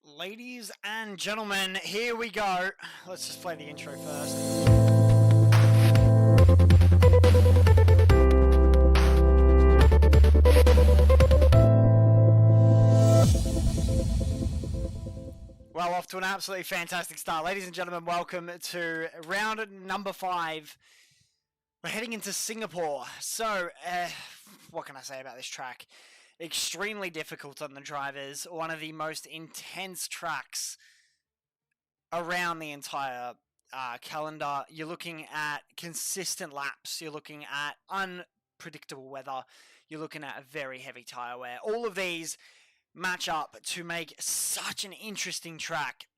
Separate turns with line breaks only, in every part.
Ladies and gentlemen, here we go. Let's just play the intro first. Well, off to an absolutely fantastic start. Ladies and gentlemen, welcome to round number 5. We're heading into Singapore. So, what can I say about this track? Extremely difficult on the drivers. One of the most intense tracks around the entire calendar. You're looking at consistent laps. You're looking at unpredictable weather. You're looking at a very heavy tyre wear. All of these match up to make such an interesting track.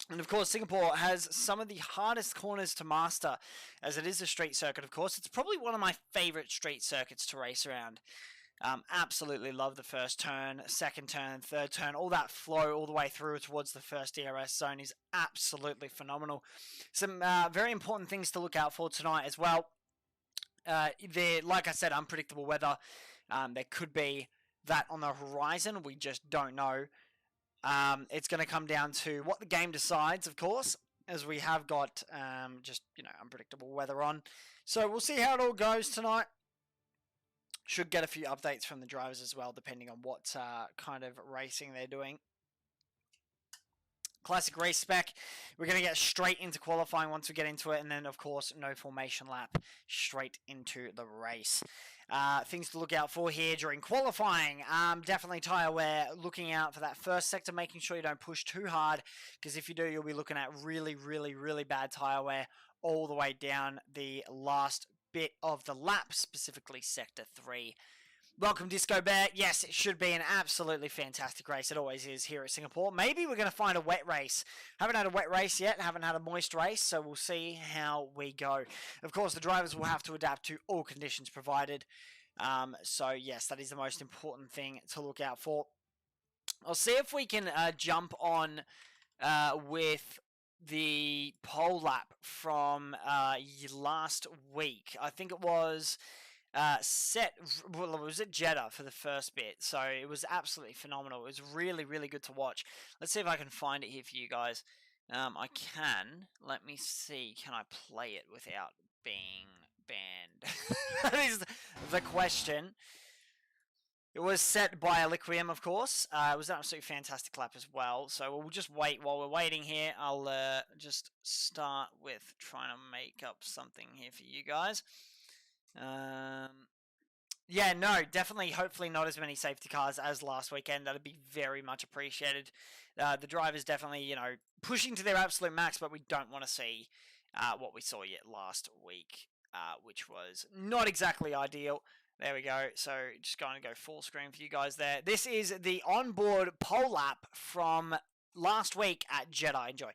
And of course, Singapore has some of the hardest corners to master, as it is a street circuit, of course. It's probably one of my favourite street circuits to race around. Absolutely love the first turn, second turn, third turn. All that flow all the way through towards the first DRS zone is absolutely phenomenal. Some very important things to look out for tonight as well. Like I said, unpredictable weather. There could be that on the horizon. We just don't know. It's going to come down to what the game decides, of course, as we have got unpredictable weather on. So we'll see how it all goes tonight. Should get a few updates from the drivers as well, depending on what kind of racing they're doing. Classic race spec. We're going to get straight into qualifying once we get into it. And then, of course, no formation lap. Straight into the race. Things to look out for here during qualifying. Definitely tyre wear. Looking out for that first sector. Making sure you don't push too hard. Because if you do, you'll be looking at really, really, really bad tyre wear all the way down the last bit of the lap, specifically sector 3. Welcome, Disco Bear. Yes, it should be an absolutely fantastic race. It always is here at Singapore. Maybe we're going to find a wet race. Haven't had a wet race yet. Haven't had a moist race, so we'll see how we go. Of course, the drivers will have to adapt to all conditions provided. So, yes, that is the most important thing to look out for. I'll see if we can jump on with the pole lap from last week. I think it was it was at Jeddah for the first bit, so it was absolutely phenomenal. It was really, really good to watch. Let's see if I can find it here for you guys. I can. Let me see. Can I play it without being banned? That is the question. It was set by Aliquium, of course. It was an absolutely fantastic lap as well. So we'll just wait. While we're waiting here, I'll just start with trying to make up something here for you guys. Yeah, no, definitely, hopefully not as many safety cars as last weekend. That'd be very much appreciated. The drivers definitely, pushing to their absolute max, but we don't want to see what we saw yet last week, which was not exactly ideal. There we go. So just going to go full screen for you guys there. This is the onboard pole lap from last week at Jeddah. Enjoy.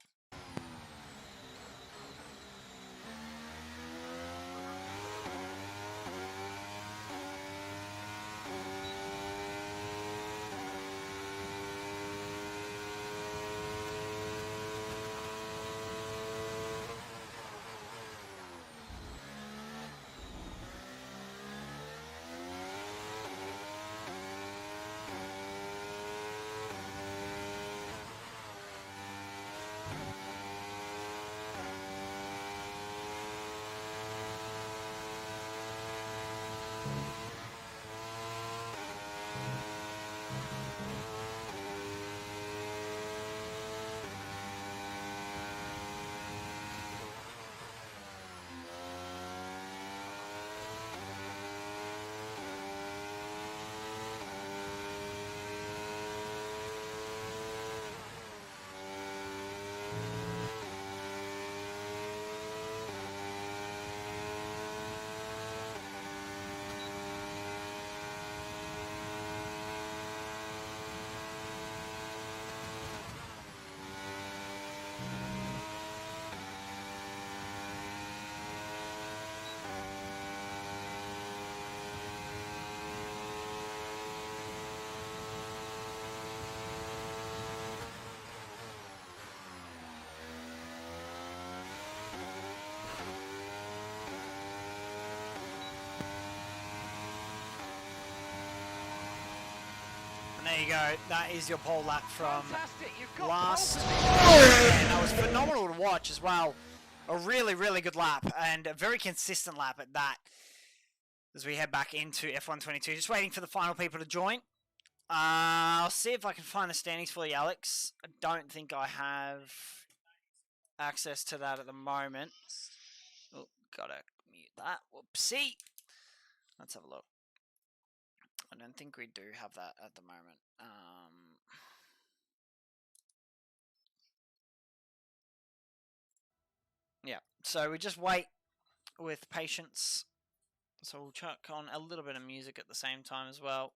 There you go. That is your pole lap from last. And that was phenomenal to watch as well. A really, really good lap and a very consistent lap at that. As we head back into F122, just waiting for the final people to join. I'll see if I can find the standings for you, Alex. I don't think I have access to that at the moment. Oh, gotta mute that. Whoopsie. Let's have a look. I don't think we do have that at the moment. Yeah, so we just wait with patience. So we'll chuck on a little bit of music at the same time as well.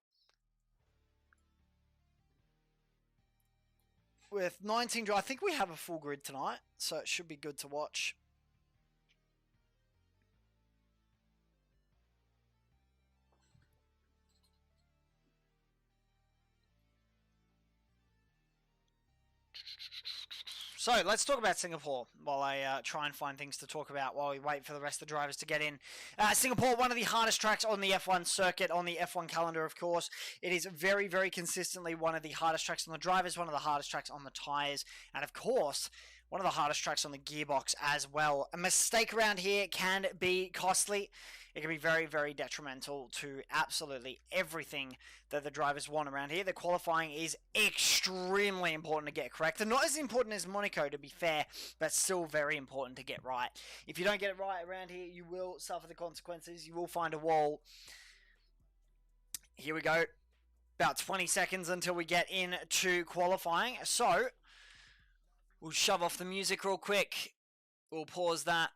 With 19 drive, I think we have a full grid tonight, so it should be good to watch. So let's talk about Singapore while I try and find things to talk about while we wait for the rest of the drivers to get in. Singapore, one of the hardest tracks on the F1 circuit, on the F1 calendar, of course. It is very, very consistently one of the hardest tracks on the drivers, one of the hardest tracks on the tyres, and of course, one of the hardest tracks on the gearbox as well. A mistake around here can be costly. It can be very, very detrimental to absolutely everything that the drivers want around here. The qualifying is extremely important to get correct. And not as important as Monaco, to be fair, but still very important to get right. If you don't get it right around here, you will suffer the consequences. You will find a wall. Here we go. About 20 seconds until we get into qualifying. So, we'll shove off the music real quick. We'll pause that.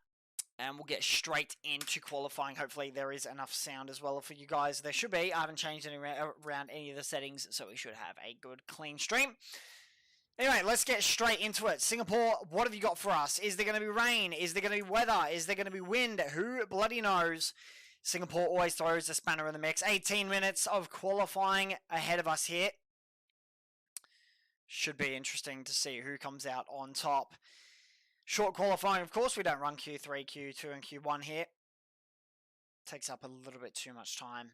And we'll get straight into qualifying. Hopefully there is enough sound as well for you guys. There should be. I haven't changed any around any of the settings, so we should have a good, clean stream. Anyway, let's get straight into it. Singapore, what have you got for us? Is there going to be rain? Is there going to be weather? Is there going to be wind? Who bloody knows? Singapore always throws a spanner in the mix. 18 minutes of qualifying ahead of us here. Should be interesting to see who comes out on top. Short qualifying, of course. We don't run Q3, Q2, and Q1 here. Takes up a little bit too much time.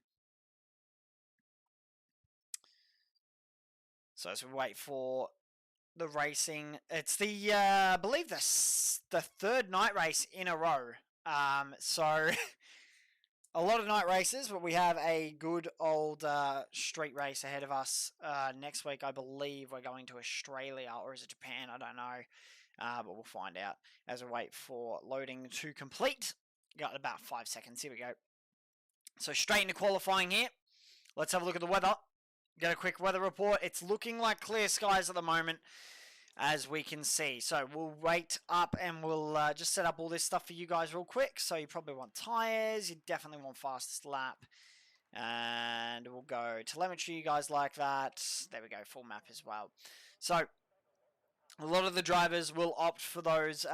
So as we wait for the racing, it's the, I believe the third night race in a row. So a lot of night races, but we have a good old street race ahead of us. Next week, I believe we're going to Australia, or is it Japan? I don't know. But we'll find out as we wait for loading to complete. Got about 5 seconds. Here we go. So straight into qualifying here. Let's have a look at the weather. Get a quick weather report. It's looking like clear skies at the moment, as we can see. So we'll wait up and we'll just set up all this stuff for you guys real quick. So you probably want tyres. You definitely want fastest lap. And we'll go telemetry, you guys like that. There we go. Full map as well. So a lot of the drivers will opt for those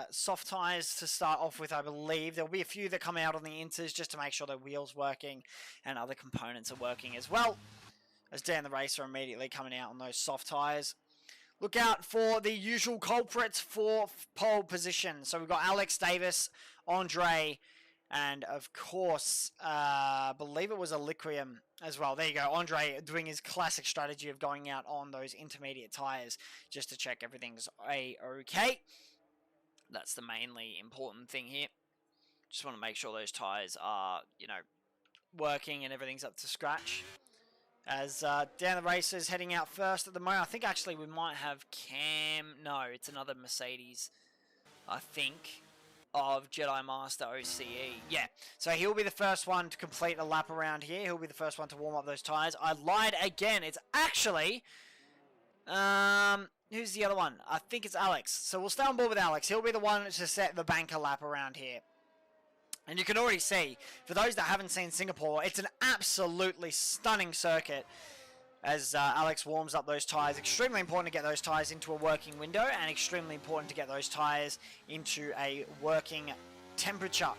soft tyres to start off with, I believe. There'll be a few that come out on the inters just to make sure their wheel's working and other components are working as well. As Dan the Racer immediately coming out on those soft tyres. Look out for the usual culprits for pole position. So we've got Alex Davis, Andre, and of course, I believe it was a Liquium as well. There you go. Andre doing his classic strategy of going out on those intermediate tyres just to check everything's A-okay. That's the mainly important thing here. Just want to make sure those tyres are, you know, working and everything's up to scratch. As Dan the Racer is heading out first at the moment. I think actually we might have Cam. No, it's another Mercedes, I think, of Jedi Master OCE. Yeah, so he'll be the first one to complete a lap around here. He'll be the first one to warm up those tyres. I lied again. It's actually, who's the other one? I think it's Alex. So we'll stay on board with Alex. He'll be the one to set the banker lap around here. And you can already see, for those that haven't seen Singapore, it's an absolutely stunning circuit as Alex warms up those tyres. Extremely important to get those tyres into a working window and extremely important to get those tyres into a working temperature.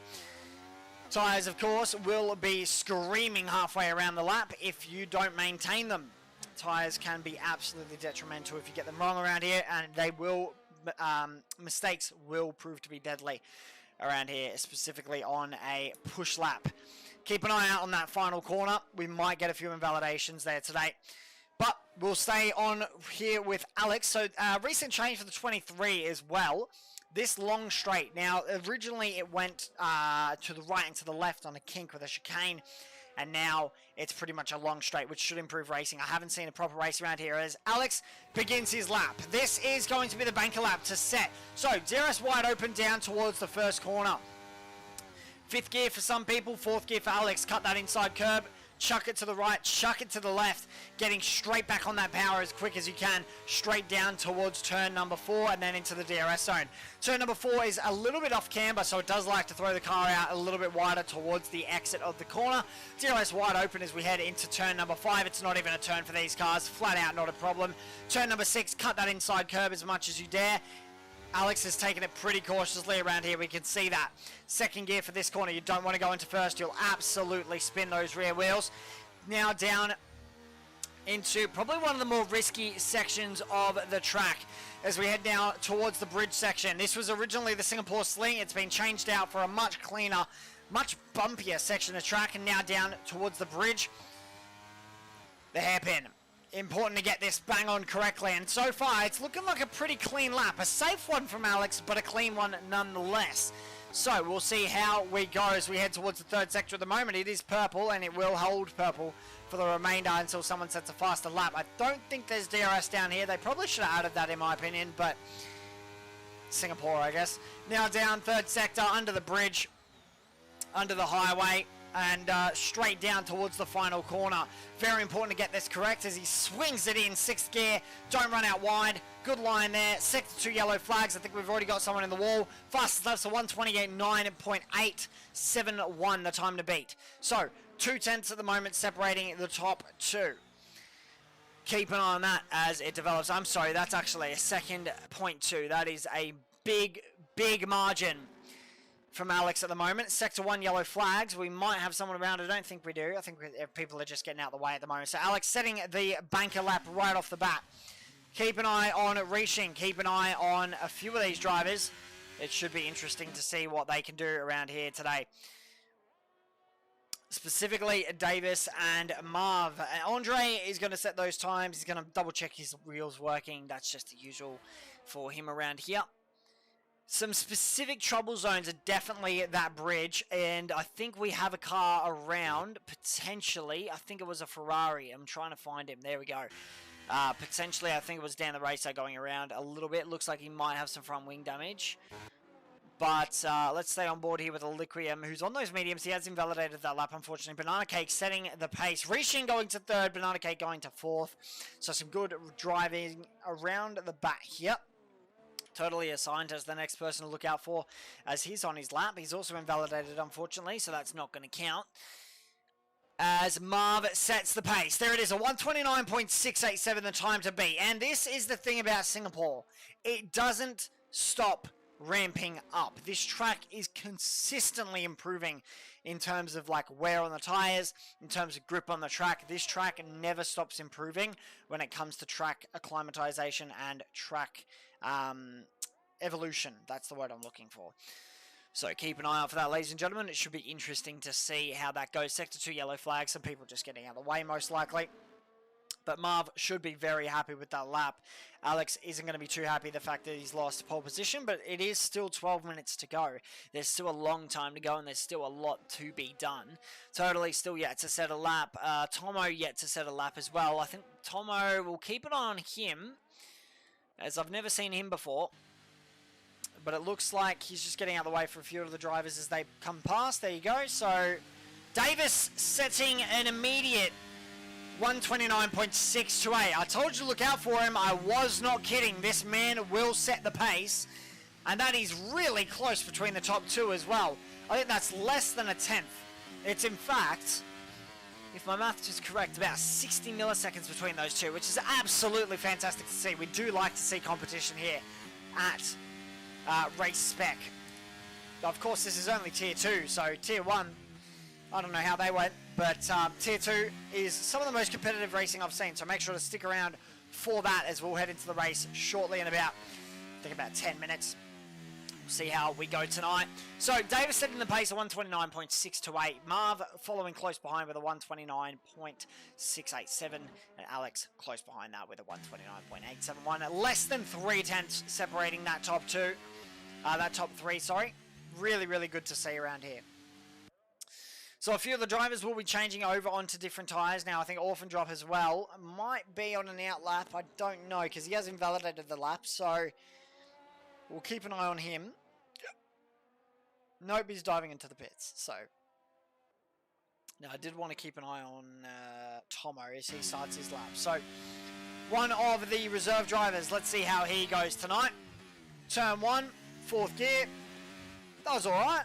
Tyres, of course, will be screaming halfway around the lap if you don't maintain them. Tyres can be absolutely detrimental if you get them wrong around here, and they will, mistakes will prove to be deadly around here, specifically on a push lap. Keep an eye out on that final corner. We might get a few invalidations there today. But we'll stay on here with Alex. So recent change for the 23 as well. This long straight. Now, originally it went to the right and to the left on a kink with a chicane. And now it's pretty much a long straight, which should improve racing. I haven't seen a proper race around here as Alex begins his lap. This is going to be the banker lap to set. So, DRS wide open down towards the first corner. Fifth gear for some people, fourth gear for Alex. Cut that inside curb. Chuck it to the right, chuck it to the left, getting straight back on that power as quick as you can, straight down towards turn number 4 and then into the DRS zone. Turn number 4 is a little bit off camber, so it does like to throw the car out a little bit wider towards the exit of the corner. DRS wide open as we head into turn number 5. It's not even a turn for these cars, flat out not a problem. Turn number 6, cut that inside curb as much as you dare. Alex has taken it pretty cautiously around here. We can see that. Second gear for this corner. You don't want to go into first. You'll absolutely spin those rear wheels. Now down into probably one of the more risky sections of the track as we head now towards the bridge section. This was originally the Singapore Sling. It's been changed out for a much cleaner, much bumpier section of track, and now down towards the bridge. The hairpin. Important to get this bang on correctly, and so far it's looking like a pretty clean lap. A safe one from Alex, but a clean one nonetheless. So we'll see how we go as we head towards the third sector. At the moment it is purple, and it will hold purple for the remainder until someone sets a faster lap. I don't think there's DRS down here. They probably should have added that in my opinion, but Singapore, I guess. Now down third sector, under the bridge, under the highway, and straight down towards the final corner. Very important to get this correct as he swings it in 6th gear. Don't run out wide. Good line there. Sector 2 yellow flags. I think we've already got someone in the wall. Fastest lap's a 1:28.9.871, the time to beat. So 2/10 at the moment separating the top 2. Keep an eye on that as it develops. I'm sorry, that's actually a second 0.2. That is a big, big margin from Alex at the moment. Sector 1 yellow flags. We might have someone around. I don't think we do. I think people are just getting out of the way at the moment. So Alex setting the banker lap right off the bat. Keep an eye on Rishin. Keep an eye on a few of these drivers. It should be interesting to see what they can do around here today. Specifically Davis and Marv. Andre is going to set those times. He's going to double check his wheels working. That's just the usual for him around here. Some specific trouble zones are definitely that bridge, and I think we have a car around, potentially. I think it was a Ferrari. I'm trying to find him. There we go. Potentially, I think it was Dan the Racer going around a little bit. Looks like he might have some front wing damage. But let's stay on board here with Aliquium, who's on those mediums. He has invalidated that lap, unfortunately. Banana Cake setting the pace. Rishin going to 3rd, Banana Cake going to 4th. So some good driving around the back here. Totally assigned as the next person to look out for as he's on his lap. He's also invalidated, unfortunately, so that's not going to count. As Marv sets the pace. There it is, a 1:29.687, the time to beat. And this is the thing about Singapore. It doesn't stop ramping up. This track is consistently improving in terms of like wear on the tires, in terms of grip on the track. This track never stops improving when it comes to track acclimatization and track evolution. That's the word I'm looking for. So keep an eye out for that, ladies and gentlemen. It should be interesting to see how that goes. Sector 2 yellow flag. Some people just getting out of the way most likely. But Marv should be very happy with that lap. Alex isn't going to be too happy the fact that he's lost pole position, but it is still 12 minutes to go. There's still a long time to go, and there's still a lot to be done. Totally still yet to set a lap. Tomo yet to set a lap as well. I think Tomo, will keep it on him, as I've never seen him before. But it looks like he's just getting out of the way for a few of the drivers as they come past. There you go. So Davis setting an immediate 1:29.628. I told you to look out for him. I was not kidding. This man will set the pace. And that is really close between the top 2 as well. I think that's less than a 10th. It's in fact, if my math is correct, about 60 milliseconds between those 2, which is absolutely fantastic to see. We do like to see competition here at Race Spec. Of course, this is only Tier 2, so Tier 1, I don't know how they went, but Tier 2 is some of the most competitive racing I've seen, so make sure to stick around for that as we'll head into the race shortly in about, I think about 10 minutes. See how we go tonight. So Davis setting the pace at 129.628. Marv following close behind with a 129.687. And Alex close behind that with a 129.871. Less than 3 tenths separating that top three, sorry. Really, really good to see around here. So a few of the drivers will be changing over onto different tyres. Now I think Orphan Drop as well might be on an out lap. I don't know because he has invalidated the lap. So we'll keep an eye on him. Nope, he's diving into the pits. So now I did want to keep an eye on Tomo as he starts his lap. So one of the reserve drivers. Let's see how he goes tonight. Turn 1, 4th gear. That was all right.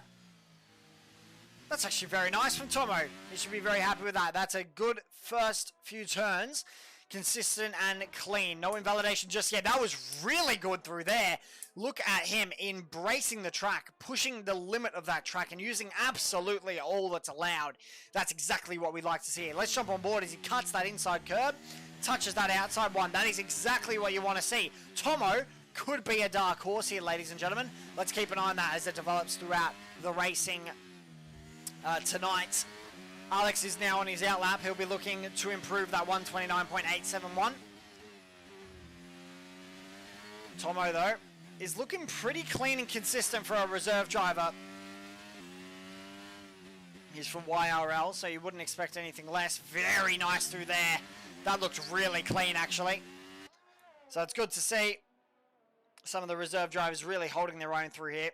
That's actually very nice from Tomo. He should be very happy with that. That's a good first few turns. Consistent and clean. No invalidation just yet. That was really good through there. Look at him embracing the track, pushing the limit of that track and using absolutely all that's allowed. That's exactly what we'd like to see. Let's jump on board as he cuts that inside curb, touches that outside one. That is exactly what you want to see. Tomo could be a dark horse here, ladies and gentlemen. Let's keep an eye on that as it develops throughout the racing tonight. Alex is now on his out lap. He'll be looking to improve that 129.871. Tomo, though, is looking pretty clean and consistent for a reserve driver. He's from YRL, so you wouldn't expect anything less. Very nice through there. That looked really clean, actually. So it's good to see some of the reserve drivers really holding their own through here.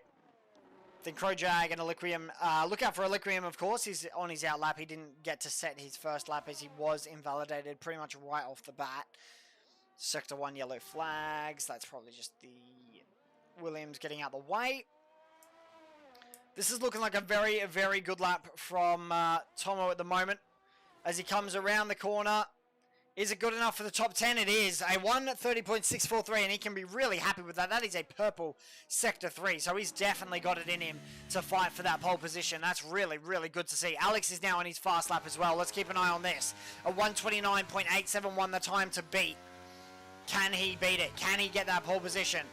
I think Crojag and Aliquium, look out for Aliquium, of course. He's on his out lap. He didn't get to set his first lap as he was invalidated pretty much right off the bat. Sector 1 yellow flags. That's probably just the Williams getting out the way. This is looking like a very, very good lap from Tomo at the moment. As he comes around the corner. Is it good enough for the top 10? It is. A 1:30.643, and he can be really happy with that. That is a purple Sector 3, so he's definitely got it in him to fight for that pole position. That's really, really good to see. Alex is now on his fast lap as well. Let's keep an eye on this. A 1:29.871, the time to beat. Can he beat it? Can he get that pole position?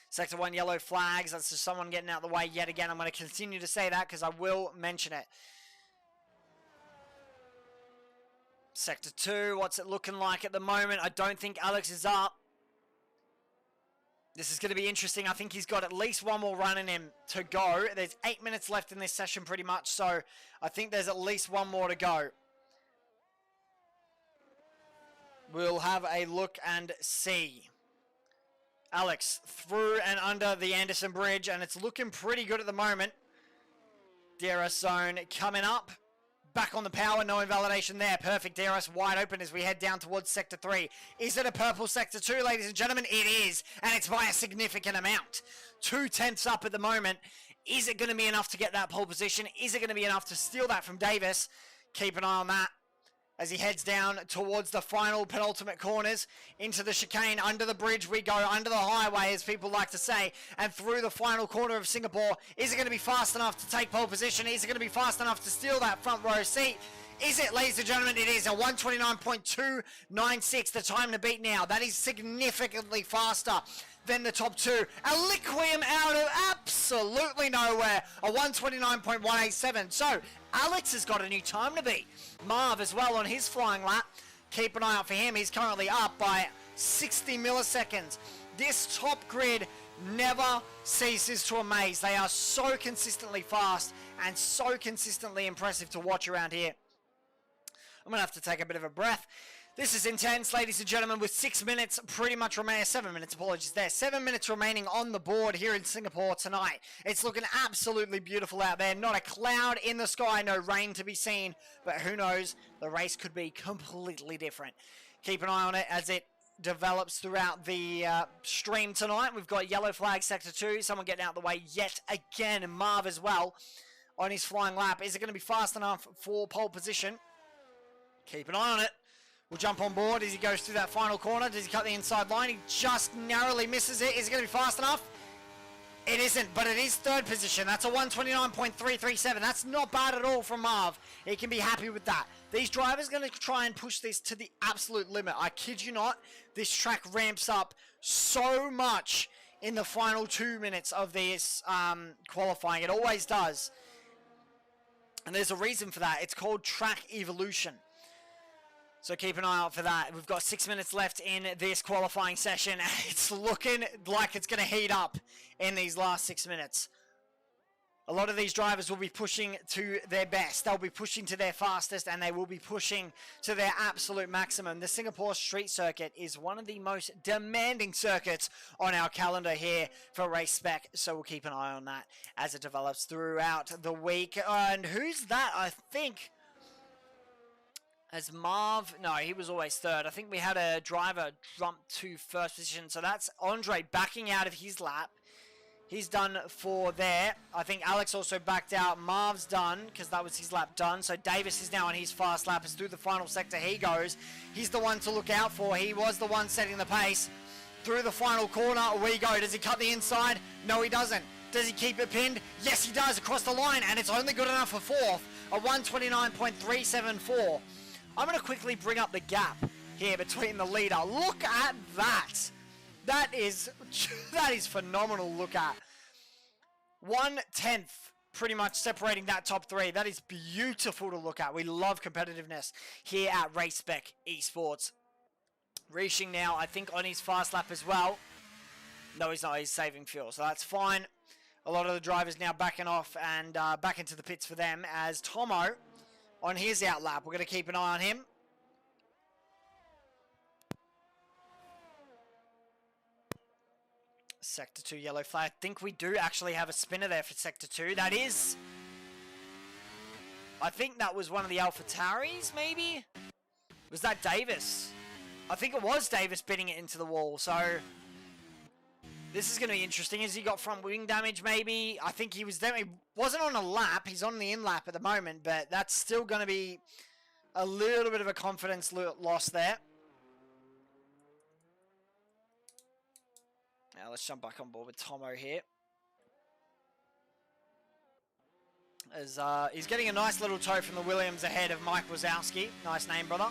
Sector 1 yellow flags. That's just someone getting out of the way yet again. I'm going to continue to say that because I will mention it. Sector 2, what's it looking like at the moment? I don't think Alex is up. This is going to be interesting. I think he's got at least one more run in him to go. There's 8 minutes left in this session pretty much, so I think there's at least one more to go. We'll have a look and see. Alex through and under the Anderson Bridge, and it's looking pretty good at the moment. DRS zone coming up. Back on the power, no invalidation there. Perfect DRS wide open as we head down towards Sector 3. Is it a purple Sector 2, ladies and gentlemen? It is, and it's by a significant amount. 2 tenths up at the moment. Is it going to be enough to get that pole position? Is it going to be enough to steal that from Davis? Keep an eye on that as he heads down towards the final penultimate corners into the chicane. Under the bridge we go, under the highway as people like to say, and through the final corner of Singapore. Is it going to be fast enough to take pole position? Is it going to be fast enough to steal that front row seat? Is it, ladies and gentlemen? It is a 1:29.296, the time to beat now. That is significantly faster than the top 2. Aliquium out of absolutely nowhere, a 1:29.187. So Alex has got a new time to beat. Marv as well on his flying lap. Keep an eye out for him. He's currently up by 60 milliseconds. This top grid never ceases to amaze. They are so consistently fast and so consistently impressive to watch around here. I'm going to have to take a bit of a breath. This is intense, ladies and gentlemen, with 6 minutes pretty much remaining. 7 minutes, apologies there. 7 minutes remaining on the board here in Singapore tonight. It's looking absolutely beautiful out there. Not a cloud in the sky, no rain to be seen. But who knows, the race could be completely different. Keep an eye on it as it develops throughout the stream tonight. We've got yellow flag Sector 2. Someone getting out of the way yet again. Marv as well on his flying lap. Is it going to be fast enough for pole position? Keep an eye on it. We'll jump on board as he goes through that final corner. Does he cut the inside line? He just narrowly misses it. Is it going to be fast enough? It isn't, but it is third position. That's a 1:29.337. That's not bad at all from Marv. He can be happy with that. These drivers are going to try and push this to the absolute limit. I kid you not. This track ramps up so much in the final 2 minutes of this qualifying. It always does. And there's a reason for that. It's called track evolution. So keep an eye out for that. We've got 6 minutes left in this qualifying session. It's looking like it's going to heat up in these last 6 minutes. A lot of these drivers will be pushing to their best. They'll be pushing to their fastest, and they will be pushing to their absolute maximum. The Singapore Street Circuit is one of the most demanding circuits on our calendar here for Race Spec, so we'll keep an eye on that as it develops throughout the week. And who's that? I think as Marv, no, he was always third. I think we had a driver jump to first position, so that's Andre backing out of his lap. He's done for there. I think Alex also backed out. Marv's done because that was his lap done. So Davis is now on his fast lap. As through the final sector he goes. He's the one to look out for. He was the one setting the pace. Through the final corner we go. Does he cut the inside? No, he doesn't. Does he keep it pinned? Yes, he does. Across the line, and it's only good enough for fourth. A 129.374. I'm going to quickly bring up the gap here between the leader. Look at that. That is phenomenal to look at. 1/10 pretty much separating that top three. That is beautiful to look at. We love competitiveness here at Race Spec Esports. Reaching now, I think, on his fast lap as well. No, he's not. He's saving fuel, so that's fine. A lot of the drivers now backing off and back into the pits for them as Tomo on his out lap. We're going to keep an eye on him. Sector 2 yellow flag. I think we do actually have a spinner there for Sector 2. That is... I think that was one of the AlphaTauris, maybe? Was that Davis? I think it was Davis bidding it into the wall, so... This is going to be interesting. Has he got front wing damage, maybe? I think he was definitely... Wasn't on a lap. He's on the in-lap at the moment, but that's still going to be a little bit of a confidence loss there. Now let's jump back on board with Tomo here. As he's getting a nice little tow from the Williams ahead of Mike Wazowski. Nice name, brother.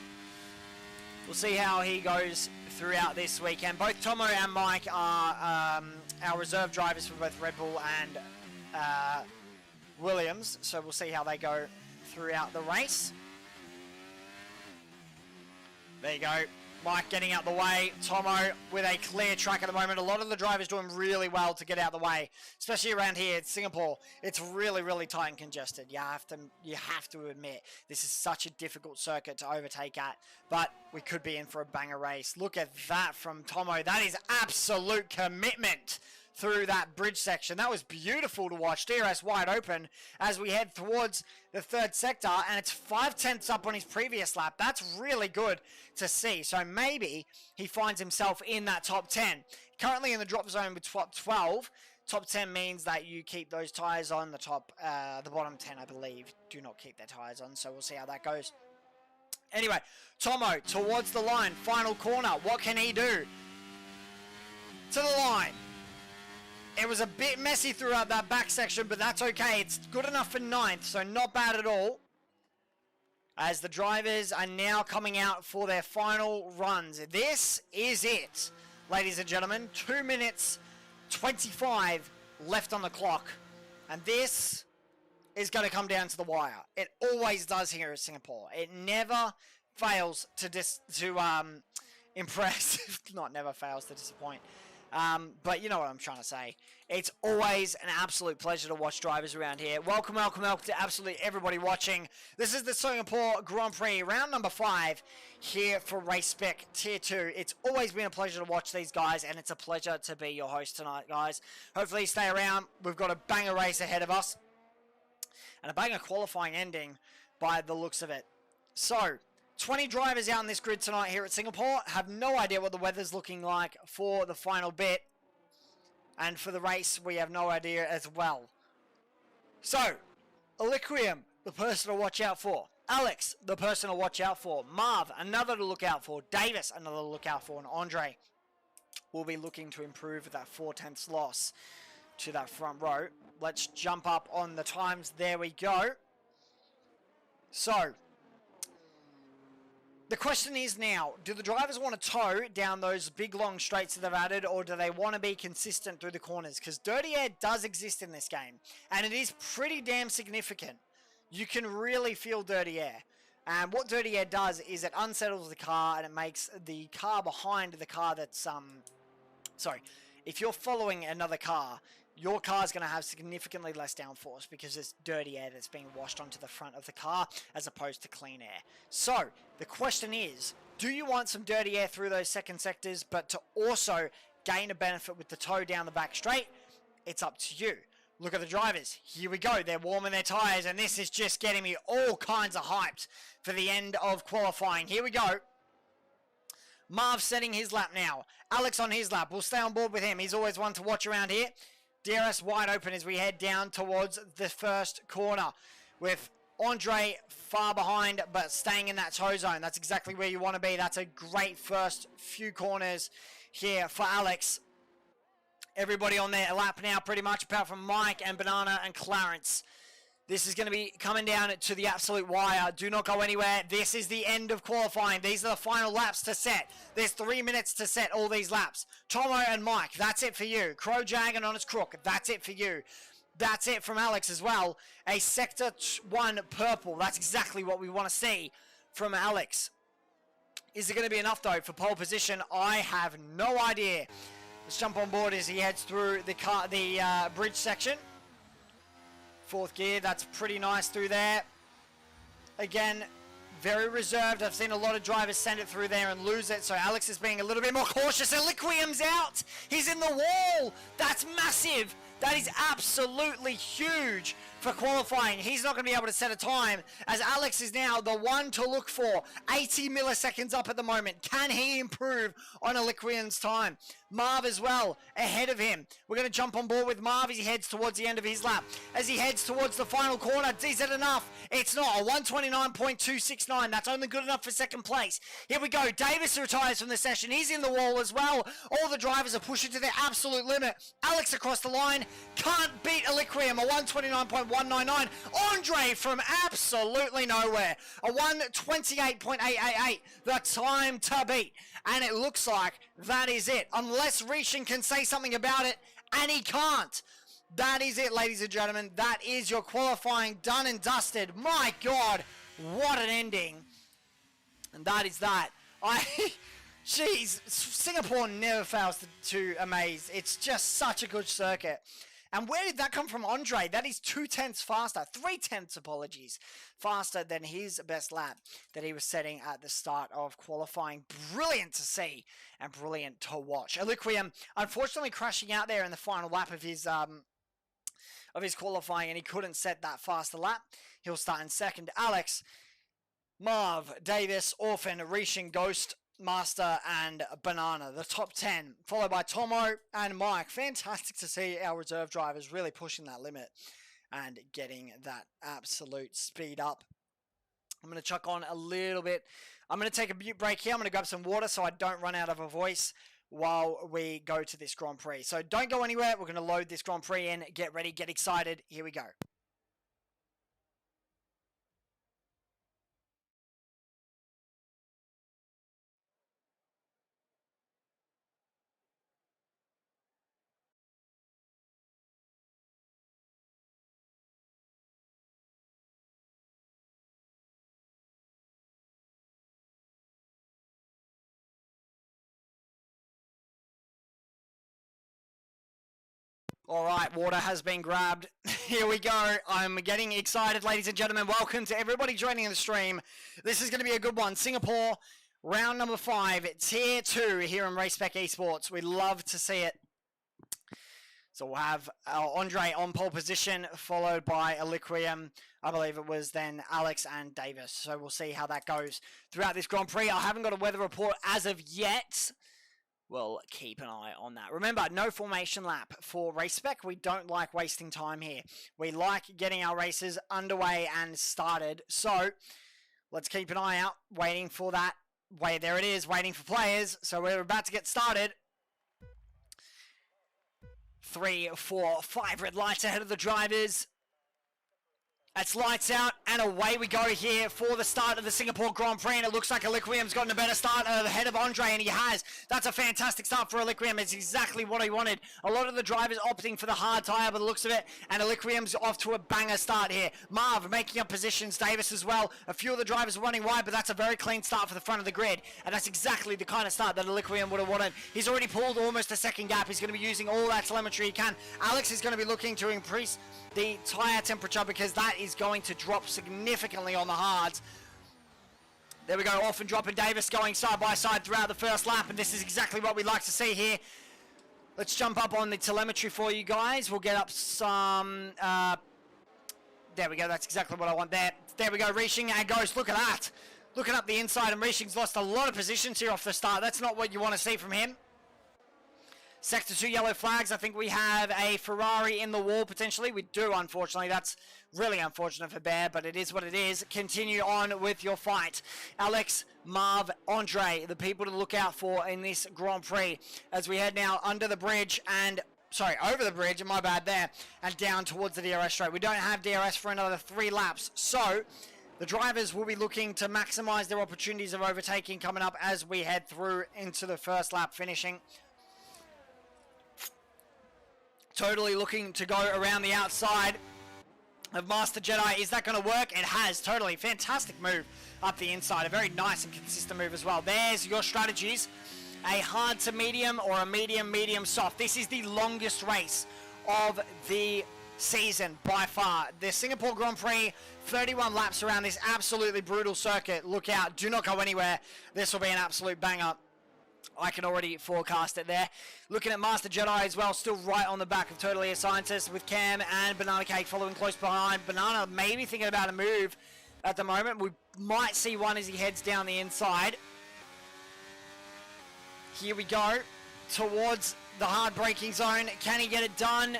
We'll see how he goes throughout this weekend. Both Tomo and Mike are our reserve drivers for both Red Bull and Williams. So we'll see how they go throughout the race. There you go. Mike getting out the way. Tomo with a clear track at the moment. A lot of the drivers doing really well to get out the way, especially around here in Singapore. It's really, really tight and congested. You have to admit this is such a difficult circuit to overtake at, but we could be in for a banger race. Look at that from Tomo. That is absolute commitment through that bridge section. That was beautiful to watch. DRS wide open as we head towards the third sector, and it's 5/10 up on his previous lap. That's really good to see. So maybe he finds himself in that top 10. Currently in the drop zone with top 12. Top 10 means that you keep those tires on. The bottom 10, I believe, do not keep their tires on. So we'll see how that goes. Anyway, Tomo towards the line. Final corner. What can he do? To the line. It was a bit messy throughout that back section, but that's okay. It's good enough for 9th, so not bad at all. As the drivers are now coming out for their final runs. This is it, ladies and gentlemen. 2 minutes 25 left on the clock. And this is going to come down to the wire. It always does here in Singapore. It never fails to impress. Not never fails to disappoint. But you know what I'm trying to say. It's always an absolute pleasure to watch drivers around here. Welcome, welcome, welcome to absolutely everybody watching. This is the Singapore Grand Prix, round number 5 here for Race Spec Tier 2. It's always been a pleasure to watch these guys, and it's a pleasure to be your host tonight, guys. Hopefully you stay around. We've got a banger race ahead of us, and a banger qualifying ending by the looks of it. So, 20 drivers out in this grid tonight here at Singapore. Have no idea what the weather's looking like for the final bit. And for the race, we have no idea as well. So, Aliquium, the person to watch out for. Alex, the person to watch out for. Marv, another to look out for. Davis, another to look out for. And Andre will be looking to improve that 4/10 loss to that front row. Let's jump up on the times. There we go. So, The question is now, do the drivers want to tow down those big long straights that they've added, or do they want to be consistent through the corners? Because dirty air does exist in this game, and it is pretty damn significant. You can really feel dirty air. And what dirty air does is it unsettles the car, and it makes the car behind the car that's, if you're following another car, your car's going to have significantly less downforce because it's dirty air that's being washed onto the front of the car as opposed to clean air. So, the question is, do you want some dirty air through those second sectors, but to also gain a benefit with the tow down the back straight? It's up to you. Look at the drivers. Here we go. They're warming their tyres, and this is just getting me all kinds of hyped for the end of qualifying. Here we go. Marv setting his lap now. Alex on his lap. We'll stay on board with him. He's always one to watch around here. DRS wide open as we head down towards the first corner with Andre far behind but staying in that tow zone. That's exactly where you want to be. That's a great first few corners here for Alex. Everybody on their lap now pretty much apart from Mike and Banana and Clarence. This is going to be coming down to the absolute wire. Do not go anywhere. This is the end of qualifying. These are the final laps to set. There's 3 minutes to set all these laps. Tomo and Mike, that's it for you. Crow Dragon on his crook, that's it for you. That's it from Alex as well. A Sector 1 purple. That's exactly what we want to see from Alex. Is it going to be enough, though, for pole position? I have no idea. Let's jump on board as he heads through the bridge section. Fourth gear, that's pretty nice through there. Again, very reserved. I've seen a lot of drivers send it through there and lose it, so Alex is being a little bit more cautious. Eliquium's out! He's in the wall! That's massive! That is absolutely huge for qualifying. He's not going to be able to set a time, as Alex is now the one to look for. 80 milliseconds up at the moment. Can he improve on Eliquium's time? Marv as well, ahead of him. We're going to jump on board with Marv as he heads towards the end of his lap. As he heads towards the final corner, is it enough? It's not. A 129.269. That's only good enough for second place. Here we go. Davis retires from the session. He's in the wall as well. All the drivers are pushing to their absolute limit. Alex across the line. Can't beat Eliquium. A 129.199. Andre from absolutely nowhere. A 128.888. The time to beat. And it looks like that is it. Unless Rishin can say something about it, and he can't. That is it, ladies and gentlemen. That is your qualifying done and dusted. My God, what an ending. And that is that. Jeez, Singapore never fails to amaze. It's just such a good circuit. And where did that come from, Andre? That is 0.2 faster, 0.3, apologies, faster than his best lap that he was setting at the start of qualifying. Brilliant to see and brilliant to watch. Eliquium, unfortunately, crashing out there in the final lap of his qualifying, and he couldn't set that faster lap. He'll start in second. Alex, Marv, Davis, Orphan, Rishin, Ghost, Master, and Banana, the top 10, followed by Tomo and Mike. Fantastic to see our reserve drivers really pushing that limit and getting that absolute speed up. I'm going to chuck on a little bit. I'm going to take a mute break here. I'm going to grab some water so I don't run out of a voice while we go to this Grand Prix. So don't go anywhere. We're going to load this Grand Prix in. Get ready, get excited. Here we go. All right, water has been grabbed. Here we go. I'm getting excited, ladies and gentlemen. Welcome to everybody joining the stream. This is going to be a good one. Singapore, round number 5, tier 2 here in Race Spec Esports. We love to see it. So we'll have Andre on pole position, followed by Eliquium. I believe it was then Alex and Davis. So we'll see how that goes throughout this Grand Prix. I haven't got a weather report as of yet. We'll keep an eye on that. Remember, no formation lap for Race Spec. We don't like wasting time here. We like getting our races underway and started. So let's keep an eye out, waiting for that. Wait, there it is, waiting for players. So we're about to get started. 3, 4, 5 red lights ahead of the drivers. It's lights out and away we go here for the start of the Singapore Grand Prix, and it looks like Aliquium's gotten a better start ahead of Andre, and he has. That's a fantastic start for Aliquium. It's exactly what he wanted. A lot of the drivers opting for the hard tyre by the looks of it, and Aliquium's off to a banger start here. Marv making up positions, Davis as well. A few of the drivers are running wide, but that's a very clean start for the front of the grid, and that's exactly the kind of start that Aliquium would have wanted. He's already pulled almost a second gap. He's going to be using all that telemetry he can. Alex is going to be looking to increase the tyre temperature because that is going to drop significantly on the hards. There we go, off and dropping. Davis going side by side throughout the first lap, and this is exactly what we'd like to see here. Let's jump up on the telemetry for you guys. We'll get up some... there we go, that's exactly what I want there. There we go, Reaching and Ghost, look at that. Looking up the inside, and Reaching's lost a lot of positions here off the start. That's not what you want to see from him. Sector 2 yellow flags. I think we have a Ferrari in the wall potentially. We do, unfortunately. That's really unfortunate for Bear, but it is what it is. Continue on with your fight. Alex, Marv, Andre, the people to look out for in this Grand Prix as we head now under the bridge and... Sorry, over the bridge, my bad there, and down towards the DRS straight. We don't have DRS for another 3 laps, so the drivers will be looking to maximize their opportunities of overtaking coming up as we head through into the first lap finishing. Totally looking to go around the outside of Master Jedi. Is that going to work? It has, totally. Fantastic move up the inside. A very nice and consistent move as well. There's your strategies. A hard to medium or a medium soft. This is the longest race of the season by far. The Singapore Grand Prix, 31 laps around this absolutely brutal circuit. Look out. Do not go anywhere. This will be an absolute banger. I can already forecast it there. Looking at Master Jedi as well, still right on the back of Totally a Scientist with Cam and Banana Cake following close behind. Banana maybe thinking about a move at the moment. We might see one as he heads down the inside. Here we go towards the hard braking zone. Can he get it done?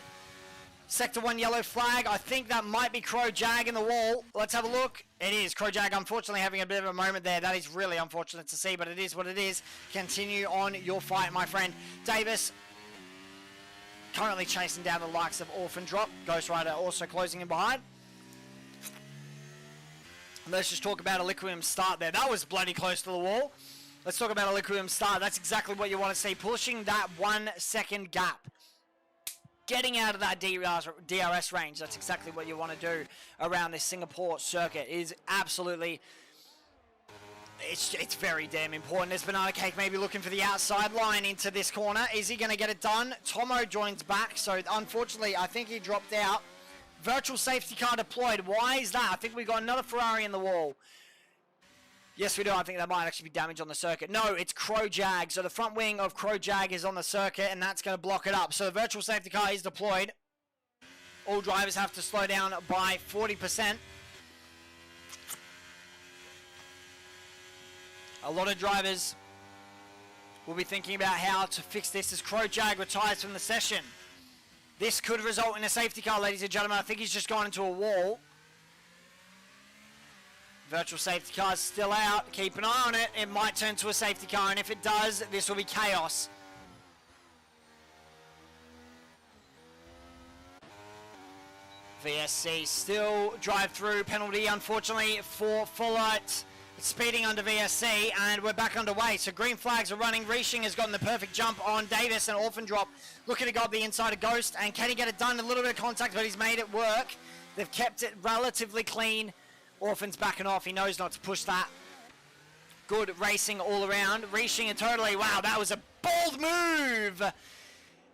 Sector 1 yellow flag. I think that might be Crow Jag in the wall. Let's have a look. It is Crow Jag, unfortunately having a bit of a moment there. That is really unfortunate to see, but it is what it is. Continue on your fight, my friend. Davis currently chasing down the likes of Orphan Drop. Ghost Rider also closing in behind. Let's just talk about Aliquium's start there. That was bloody close to the wall. Let's talk about Aliquium's start. That's exactly what you want to see. Pushing that 1 second gap. Getting out of that DRS range, that's exactly what you want to do around this Singapore circuit. It is absolutely, it's very damn important. There's Banana Cake maybe looking for the outside line into this corner. Is he going to get it done? Tomo joins back, so unfortunately I think he dropped out. Virtual safety car deployed. Why is that? I think we got another Ferrari in the wall. Yes, we do. I think that might actually be damage on the circuit. No, it's Crow Jag. So the front wing of Crow Jag is on the circuit, and that's going to block it up. So the virtual safety car is deployed. All drivers have to slow down by 40%. A lot of drivers will be thinking about how to fix this as Crow Jag retires from the session. This could result in a safety car, ladies and gentlemen. I think he's just gone into a wall. Virtual safety car is still out. Keep an eye on it. It might turn to a safety car, and if it does, this will be chaos. VSC still drive-through penalty, unfortunately, for Fuller. Speeding under VSC, and we're back underway. So green flags are running. Reaching has gotten the perfect jump on Davis, and Orphan Drop looking to go up the inside of Ghost. And can he get it done? A little bit of contact, but he's made it work. They've kept it relatively clean. Orphan's backing off. He knows not to push that. Good racing all around. Reaching and totally, wow, that was a bold move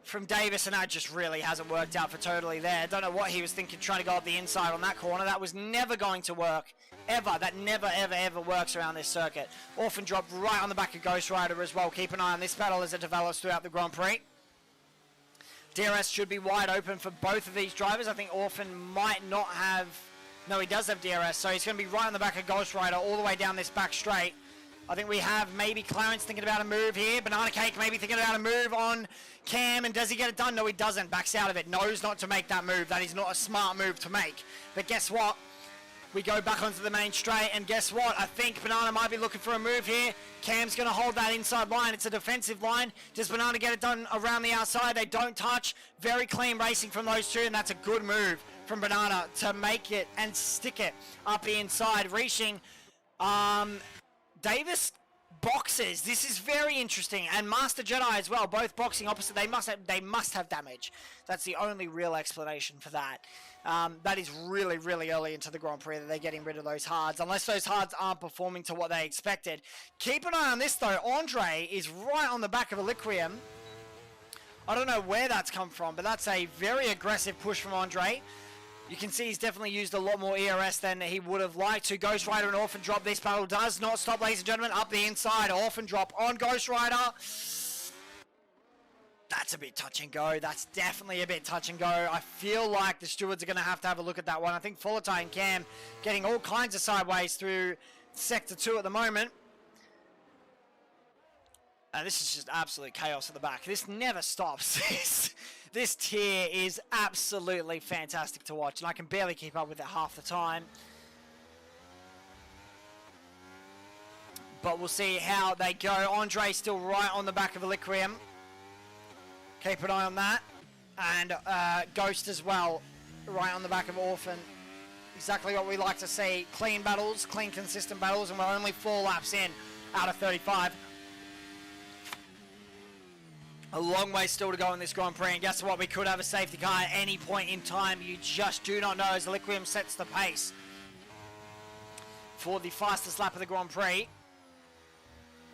from Davis, and that just really hasn't worked out for Totally there. Don't know what he was thinking trying to go up the inside on that corner. That was never going to work. Ever. That never, ever, ever works around this circuit. Orphan Drop right on the back of Ghost Rider as well. Keep an eye on this battle as it develops throughout the Grand Prix. DRS should be wide open for both of these drivers. I think Orphan might not have... No, he does have DRS, so he's going to be right on the back of Ghost Rider all the way down this back straight. I think we have maybe Clarence thinking about a move here. Banana Cake maybe thinking about a move on Cam, and does he get it done? No, he doesn't. Backs out of it. Knows not to make that move. That is not a smart move to make. But guess what? We go back onto the main straight, and guess what? I think Banana might be looking for a move here. Cam's going to hold that inside line. It's a defensive line. Does Banana get it done around the outside? They don't touch. Very clean racing from those two, and that's a good move from Banana to make it and stick it up the inside. Reaching Davis boxes. This is very interesting, and Master Jedi as well, both boxing opposite. They must have damage. That's the only real explanation for that. That is really, really early into the Grand Prix that they're getting rid of those hards, unless those hards aren't performing to what they expected. Keep an eye on this though. Andre is right on the back of Aliquium. I don't know where that's come from, but that's a very aggressive push from Andre. You can see he's definitely used a lot more ERS than he would have liked to. Ghost Rider and Orphan Drop. This battle does not stop, ladies and gentlemen. Up the inside. Orphan Drop on Ghost Rider. That's a bit touch and go. That's definitely a bit touch and go. I feel like the stewards are going to have a look at that one. I think Fullatai and Cam getting all kinds of sideways through Sector 2 at the moment. This is just absolute chaos at the back. This never stops. This tier is absolutely fantastic to watch, and I can barely keep up with it half the time. But we'll see how they go. Andre still right on the back of Aliquium. Keep an eye on that. And Ghost as well, right on the back of Orphan. Exactly what we like to see. Clean battles, clean, consistent battles, and we're only 4 laps in out of 35. A long way still to go in this Grand Prix, and guess what? We could have a safety car at any point in time. You just do not know as Aliquium sets the pace for the fastest lap of the Grand Prix.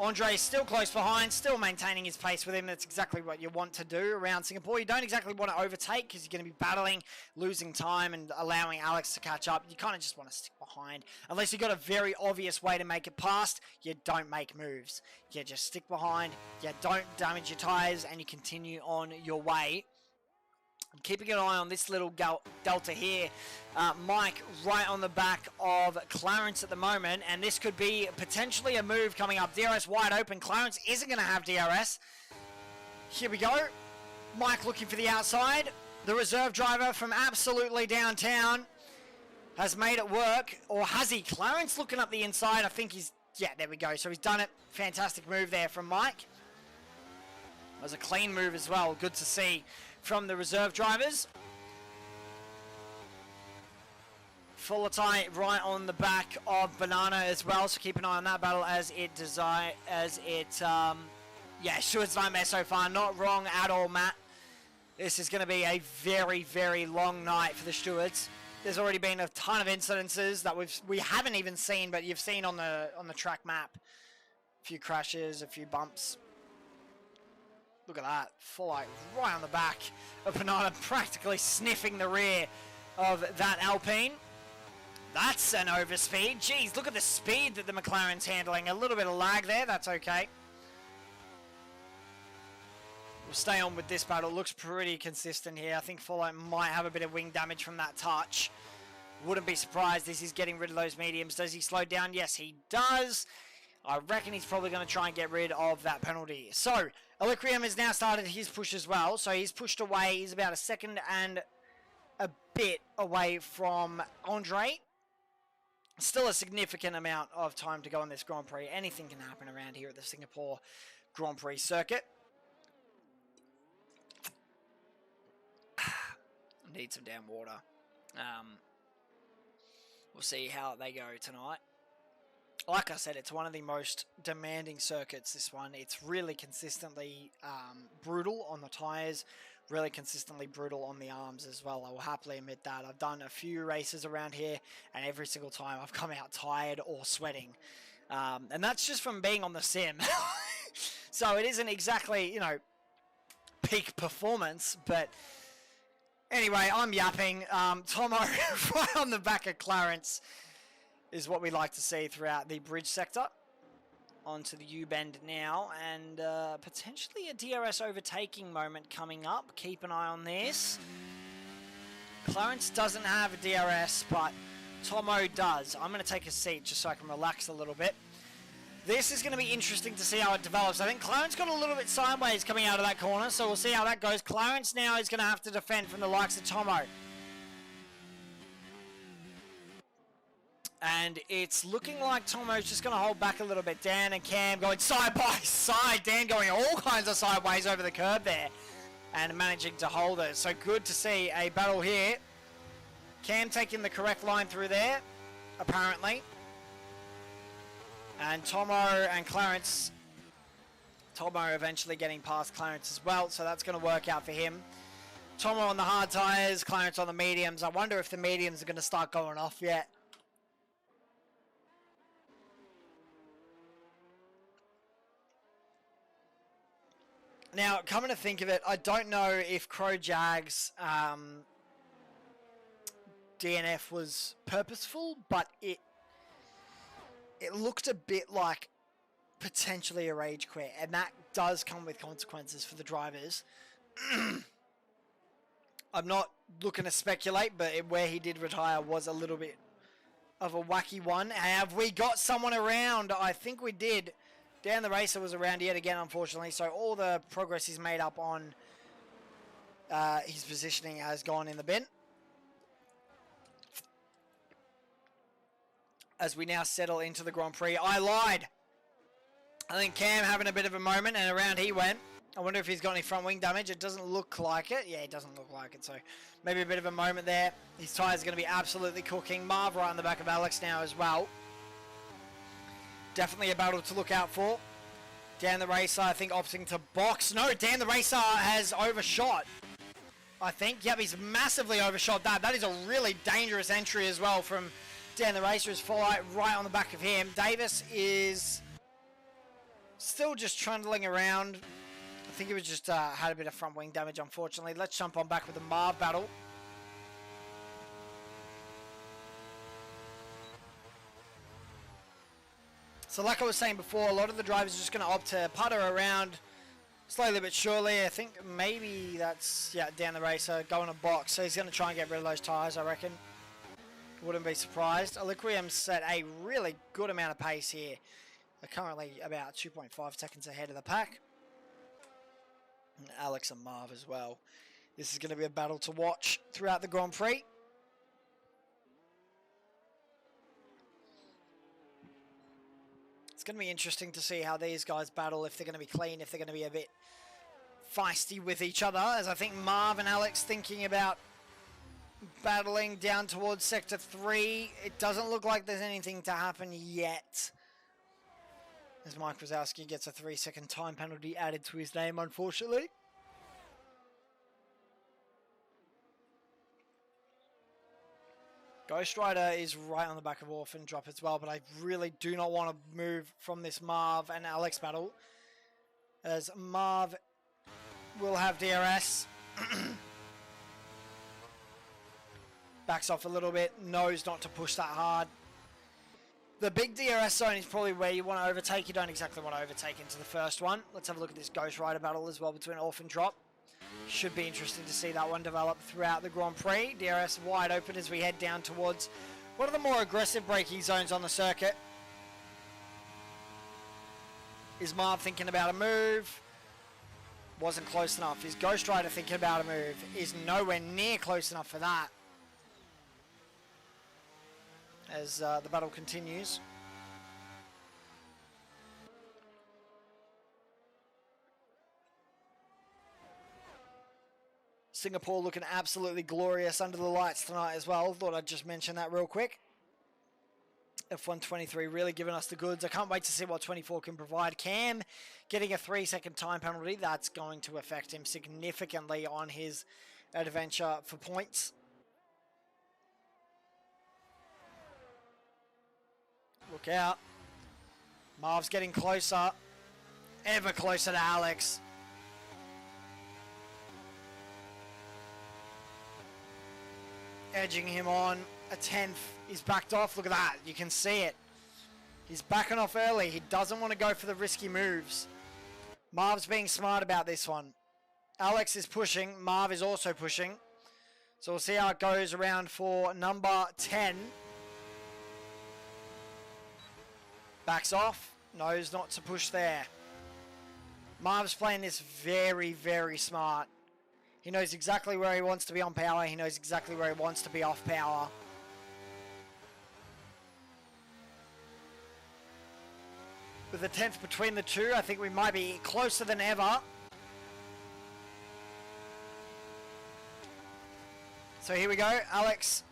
Andre is still close behind, still maintaining his pace with him. That's exactly what you want to do around Singapore. You don't exactly want to overtake because you're going to be battling, losing time and allowing Alex to catch up. You kind of just want to stick behind. Unless you've got a very obvious way to make it past, you don't make moves. You just stick behind, you don't damage your tyres, and you continue on your way. I'm keeping an eye on this little delta here. Mike right on the back of Clarence at the moment, and this could be potentially a move coming up. DRS wide open. Clarence isn't going to have DRS. Here we go. Mike looking for the outside. The reserve driver from absolutely downtown has made it work. Or has he? Clarence looking up the inside. I think he's... Yeah, there we go. So he's done it. Fantastic move there from Mike. That was a clean move as well. Good to see from the reserve drivers. Fullatai right on the back of Banana as well, so keep an eye on that battle as it yeah, Stewart's nightmare so far. Not wrong at all, Matt. This is going to be a very, very long night for the stewards. There's already been a ton of incidences that we haven't even seen, but you've seen on the track map. A few crashes, a few bumps. Look at that. Fullatai right on the back of Banana, practically sniffing the rear of that Alpine. That's an overspeed. Jeez, look at the speed that the McLaren's handling. A little bit of lag there. That's okay. We'll stay on with this battle. Looks pretty consistent here. I think Fullatai might have a bit of wing damage from that touch. Wouldn't be surprised as he's getting rid of those mediums. Does he slow down? Yes, he does. I reckon he's probably going to try and get rid of that penalty. So, Aliquium has now started his push as well. So he's pushed away. He's about a second and a bit away from Andre. Still a significant amount of time to go in this Grand Prix. Anything can happen around here at the Singapore Grand Prix circuit. Need some damn water. We'll see how they go tonight. Like I said, it's one of the most demanding circuits, this one. It's really consistently brutal on the tyres, really consistently brutal on the arms as well. I will happily admit that. I've done a few races around here, and every single time I've come out tired or sweating. And that's just from being on the sim. So it isn't exactly, you know, peak performance, but... Anyway, I'm yapping. Tomo right on the back of Clarence is what we like to see throughout the bridge sector. Onto the U-bend now, and potentially a DRS overtaking moment coming up. Keep an eye on this. Clarence doesn't have a DRS, but Tomo does. I'm going to take a seat just so I can relax a little bit. This is going to be interesting to see how it develops. I think Clarence got a little bit sideways coming out of that corner, so we'll see how that goes. Clarence now is going to have to defend from the likes of Tomo. And it's looking like Tomo's just going to hold back a little bit. Dan and Cam going side by side. Dan going all kinds of sideways over the curb there. And managing to hold it. So good to see a battle here. Cam taking the correct line through there, apparently. And Tomo and Clarence. Tomo eventually getting past Clarence as well. So that's going to work out for him. Tomo on the hard tyres, Clarence on the mediums. I wonder if the mediums are going to start going off yet. Now, coming to think of it, I don't know if Crow Jag's DNF was purposeful, but it looked a bit like potentially a rage quit, and that does come with consequences for the drivers. I'm not looking to speculate, but where he did retire was a little bit of a wacky one. Have we got someone around? I think we did. Dan the Racer was around yet again, unfortunately, so all the progress he's made up on his positioning has gone in the bin. As we now settle into the Grand Prix. I lied. I think Cam having a bit of a moment, and around he went. I wonder if he's got any front wing damage. It doesn't look like it. Yeah, it doesn't look like it, so maybe a bit of a moment there. His tyres are going to be absolutely cooking. Marv right on the back of Alex now as well. Definitely a battle to look out for. Dan the Racer, I think, opting to box. No, Dan the Racer has overshot. I think. Yep, he's massively overshot that. That is a really dangerous entry as well from Dan the Racer. Is right on the back of him. Davis is still just trundling around. I think he was just had a bit of front wing damage, unfortunately. Let's jump on back with the Marv battle. So like I was saying before, a lot of the drivers are just going to opt to putter around slowly but surely. I think maybe that's, yeah, Dan the Racer going to box. So he's going to try and get rid of those tyres, I reckon. Wouldn't be surprised. Aliquium's set a really good amount of pace here. They're currently about 2.5 seconds ahead of the pack. And Alex and Marv as well. This is going to be a battle to watch throughout the Grand Prix. It's going to be interesting to see how these guys battle, if they're going to be clean, if they're going to be a bit feisty with each other, as I think Marv and Alex thinking about battling down towards Sector 3. It doesn't look like there's anything to happen yet, as Mike Wazowski gets a 3-second time penalty added to his name, unfortunately. Ghost Rider is right on the back of Orphan Drop as well, but I really do not want to move from this Marv and Alex battle, as Marv will have DRS. Backs off a little bit, knows not to push that hard. The big DRS zone is probably where you want to overtake. You don't exactly want to overtake into the first one. Let's have a look at this Ghost Rider battle as well between Orphan Drop. Should be interesting to see that one develop throughout the Grand Prix. DRS wide open as we head down towards one of the more aggressive braking zones on the circuit. Is Marv thinking about a move? Wasn't close enough. Is Ghost Rider thinking about a move? Is nowhere near close enough for that. As the battle continues. Singapore looking absolutely glorious under the lights tonight as well. Thought I'd just mention that real quick. F1 23 really giving us the goods. I can't wait to see what 24 can provide. Cam getting a 3-second time penalty. That's going to affect him significantly on his adventure for points. Look out. Marv's getting closer. Ever closer to Alex. Edging him on. A 10th. He's backed off. Look at that. You can see it. He's backing off early. He doesn't want to go for the risky moves. Marv's being smart about this one. Alex is pushing. Marv is also pushing. So we'll see how it goes around for number 10. Backs off. Knows not to push there. Marv's playing this very, very smart. He knows exactly where he wants to be on power. He knows exactly where he wants to be off power. With the 10th between the two, I think we might be closer than ever. So here we go. Alex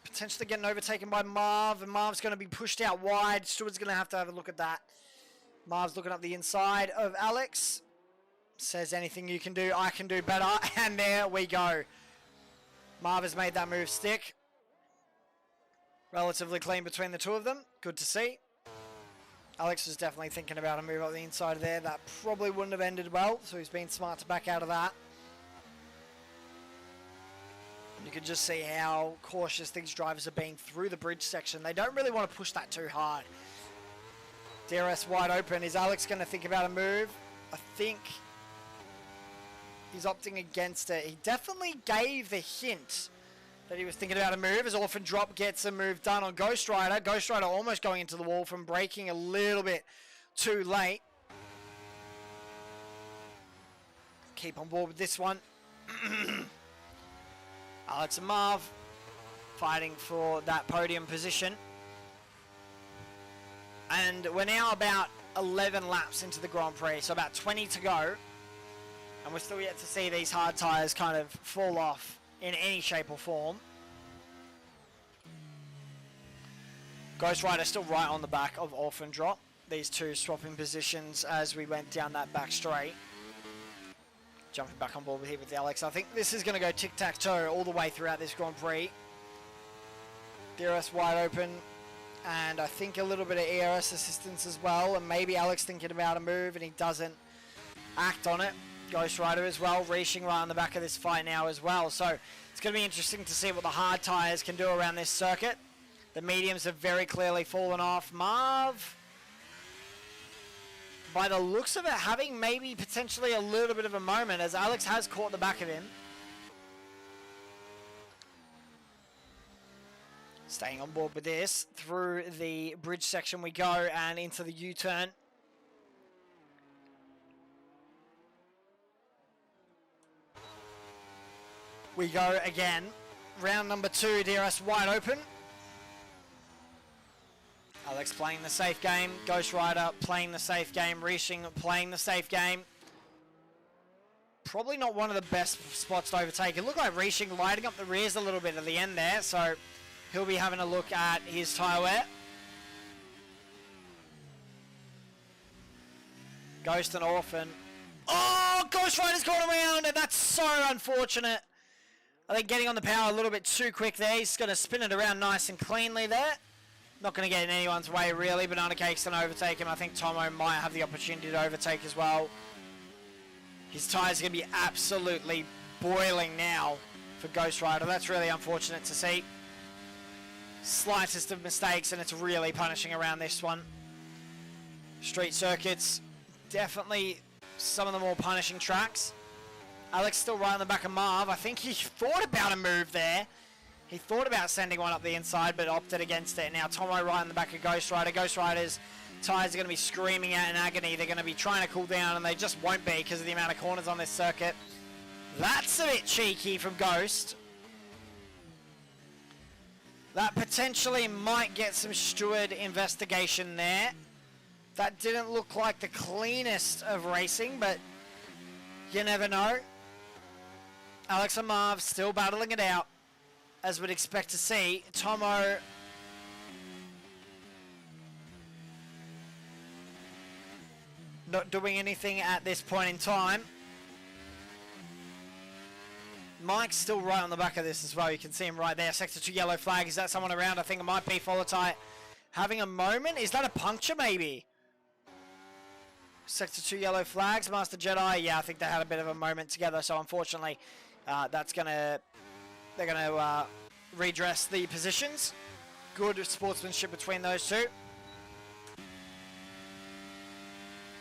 potentially getting overtaken by Marv, and Marv's going to be pushed out wide. Stewart's going to have a look at that. Marv's looking up the inside of Alex. Says, anything you can do, I can do better. And there we go. Marv has made that move stick. Relatively clean between the two of them. Good to see. Alex was definitely thinking about a move up the inside there. That probably wouldn't have ended well, so he's been smart to back out of that. You can just see how cautious these drivers are being through the bridge section. They don't really want to push that too hard. DRS wide open. Is Alex going to think about a move? I think he's opting against it. He definitely gave the hint that he was thinking about a move, as Orphan Drop gets a move done on Ghost Rider. Ghost Rider almost going into the wall from braking a little bit too late. Keep on board with this one. Alex and Marv fighting for that podium position. And we're now about 11 laps into the Grand Prix, so about 20 to go. And we're still yet to see these hard tyres kind of fall off in any shape or form. Ghost Rider still right on the back of Orphan Drop. These two swapping positions as we went down that back straight. Jumping back on board with here with Alex. I think this is going to go tic-tac-toe all the way throughout this Grand Prix. DRS wide open. And I think a little bit of ERS assistance as well. And maybe Alex thinking about a move and he doesn't act on it. Ghost Rider as well, reaching right on the back of this fight now as well. So it's going to be interesting to see what the hard tyres can do around this circuit. The mediums have very clearly fallen off. Marv, by the looks of it, having maybe potentially a little bit of a moment, as Alex has caught the back of him. Staying on board with this. Through the bridge section we go and into the U-turn. We go again. Round number 2, DRS wide open. Alex playing the safe game. Ghost Rider playing the safe game. Rishing playing the safe game. Probably not one of the best spots to overtake. It looked like Rishing lighting up the rears a little bit at the end there, so he'll be having a look at his tyre wear. Ghost and Orphan. Oh, Ghost Rider's gone around, and that's so unfortunate. I think getting on the power a little bit too quick there. He's going to spin it around nice and cleanly there. Not going to get in anyone's way, really. Banana Cake's going to overtake him. I think Tomo might have the opportunity to overtake as well. His tyres are going to be absolutely boiling now for Ghost Rider. That's really unfortunate to see. Slightest of mistakes, and it's really punishing around this one. Street circuits, definitely some of the more punishing tracks. Alex still right on the back of Marv. I think he thought about a move there. He thought about sending one up the inside, but opted against it. Now Tomo right on the back of Ghost Rider. Ghost Rider's tyres are going to be screaming out in agony. They're going to be trying to cool down, and they just won't be because of the amount of corners on this circuit. That's a bit cheeky from Ghost. That potentially might get some steward investigation there. That didn't look like the cleanest of racing, but you never know. Alex and Marv still battling it out, as we'd expect to see. Tomo not doing anything at this point in time. Mike's still right on the back of this as well. You can see him right there. Sector 2 yellow flag. Is that someone around? I think it might be Follow-Tight having a moment. Is that a puncture maybe? Sector 2 yellow flags. Master Jedi. Yeah, I think they had a bit of a moment together. So unfortunately, they're going to redress the positions. Good sportsmanship between those two.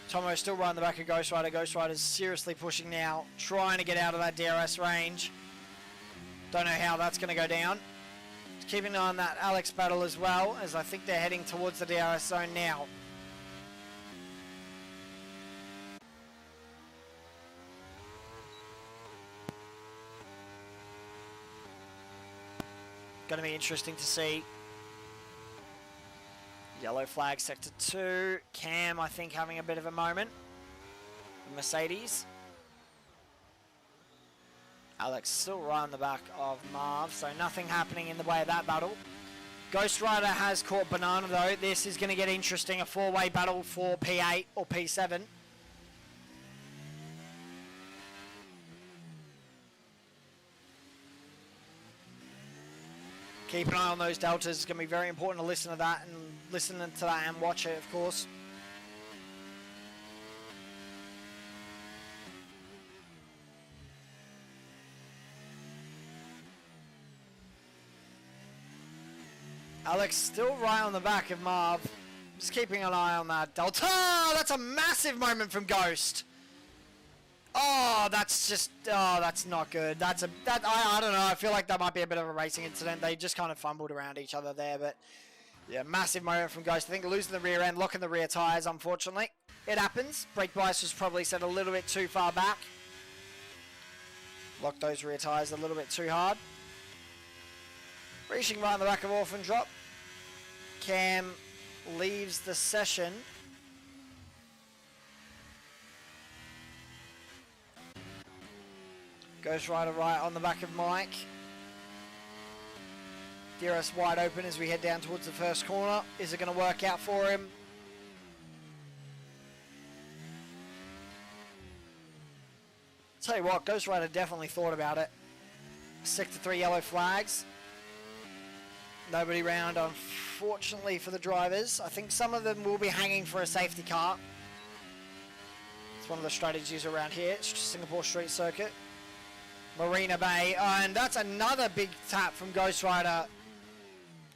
Tomo still right in the back of Ghost Rider. Ghost Rider's seriously pushing now, trying to get out of that DRS range. Don't know how that's going to go down. Keeping an eye on that Alex battle as well, as I think they're heading towards the DRS zone now. Going to be interesting to see. Yellow flag, sector 2. Cam, I think, having a bit of a moment. Mercedes. Alex still right on the back of Marv, so nothing happening in the way of that battle. Ghost Rider has caught Banana, though. This is going to get interesting. A four-way battle for P8 or P7. Keep an eye on those deltas. It's going to be very important to listen to that and watch it, of course. Alex still right on the back of Marv. Just keeping an eye on that delta. Oh, that's a massive moment from Ghost. Oh, that's not good. I don't know. I feel like that might be a bit of a racing incident. They just kind of fumbled around each other there, but yeah, massive moment from Ghost. I think losing the rear end, locking the rear tires, unfortunately. It happens. Brake bias was probably set a little bit too far back. Locked those rear tires a little bit too hard. Reaching right on the back of Orphan Drop. Cam leaves the session. Ghost Rider right on the back of Mike. DRS wide open as we head down towards the first corner. Is it going to work out for him? Tell you what, Ghost Rider definitely thought about it. Sector 3 yellow flags. Nobody round, unfortunately, for the drivers. I think some of them will be hanging for a safety car. It's one of the strategies around here. It's Singapore Street Circuit. Marina Bay. And that's another big tap from Ghost Rider.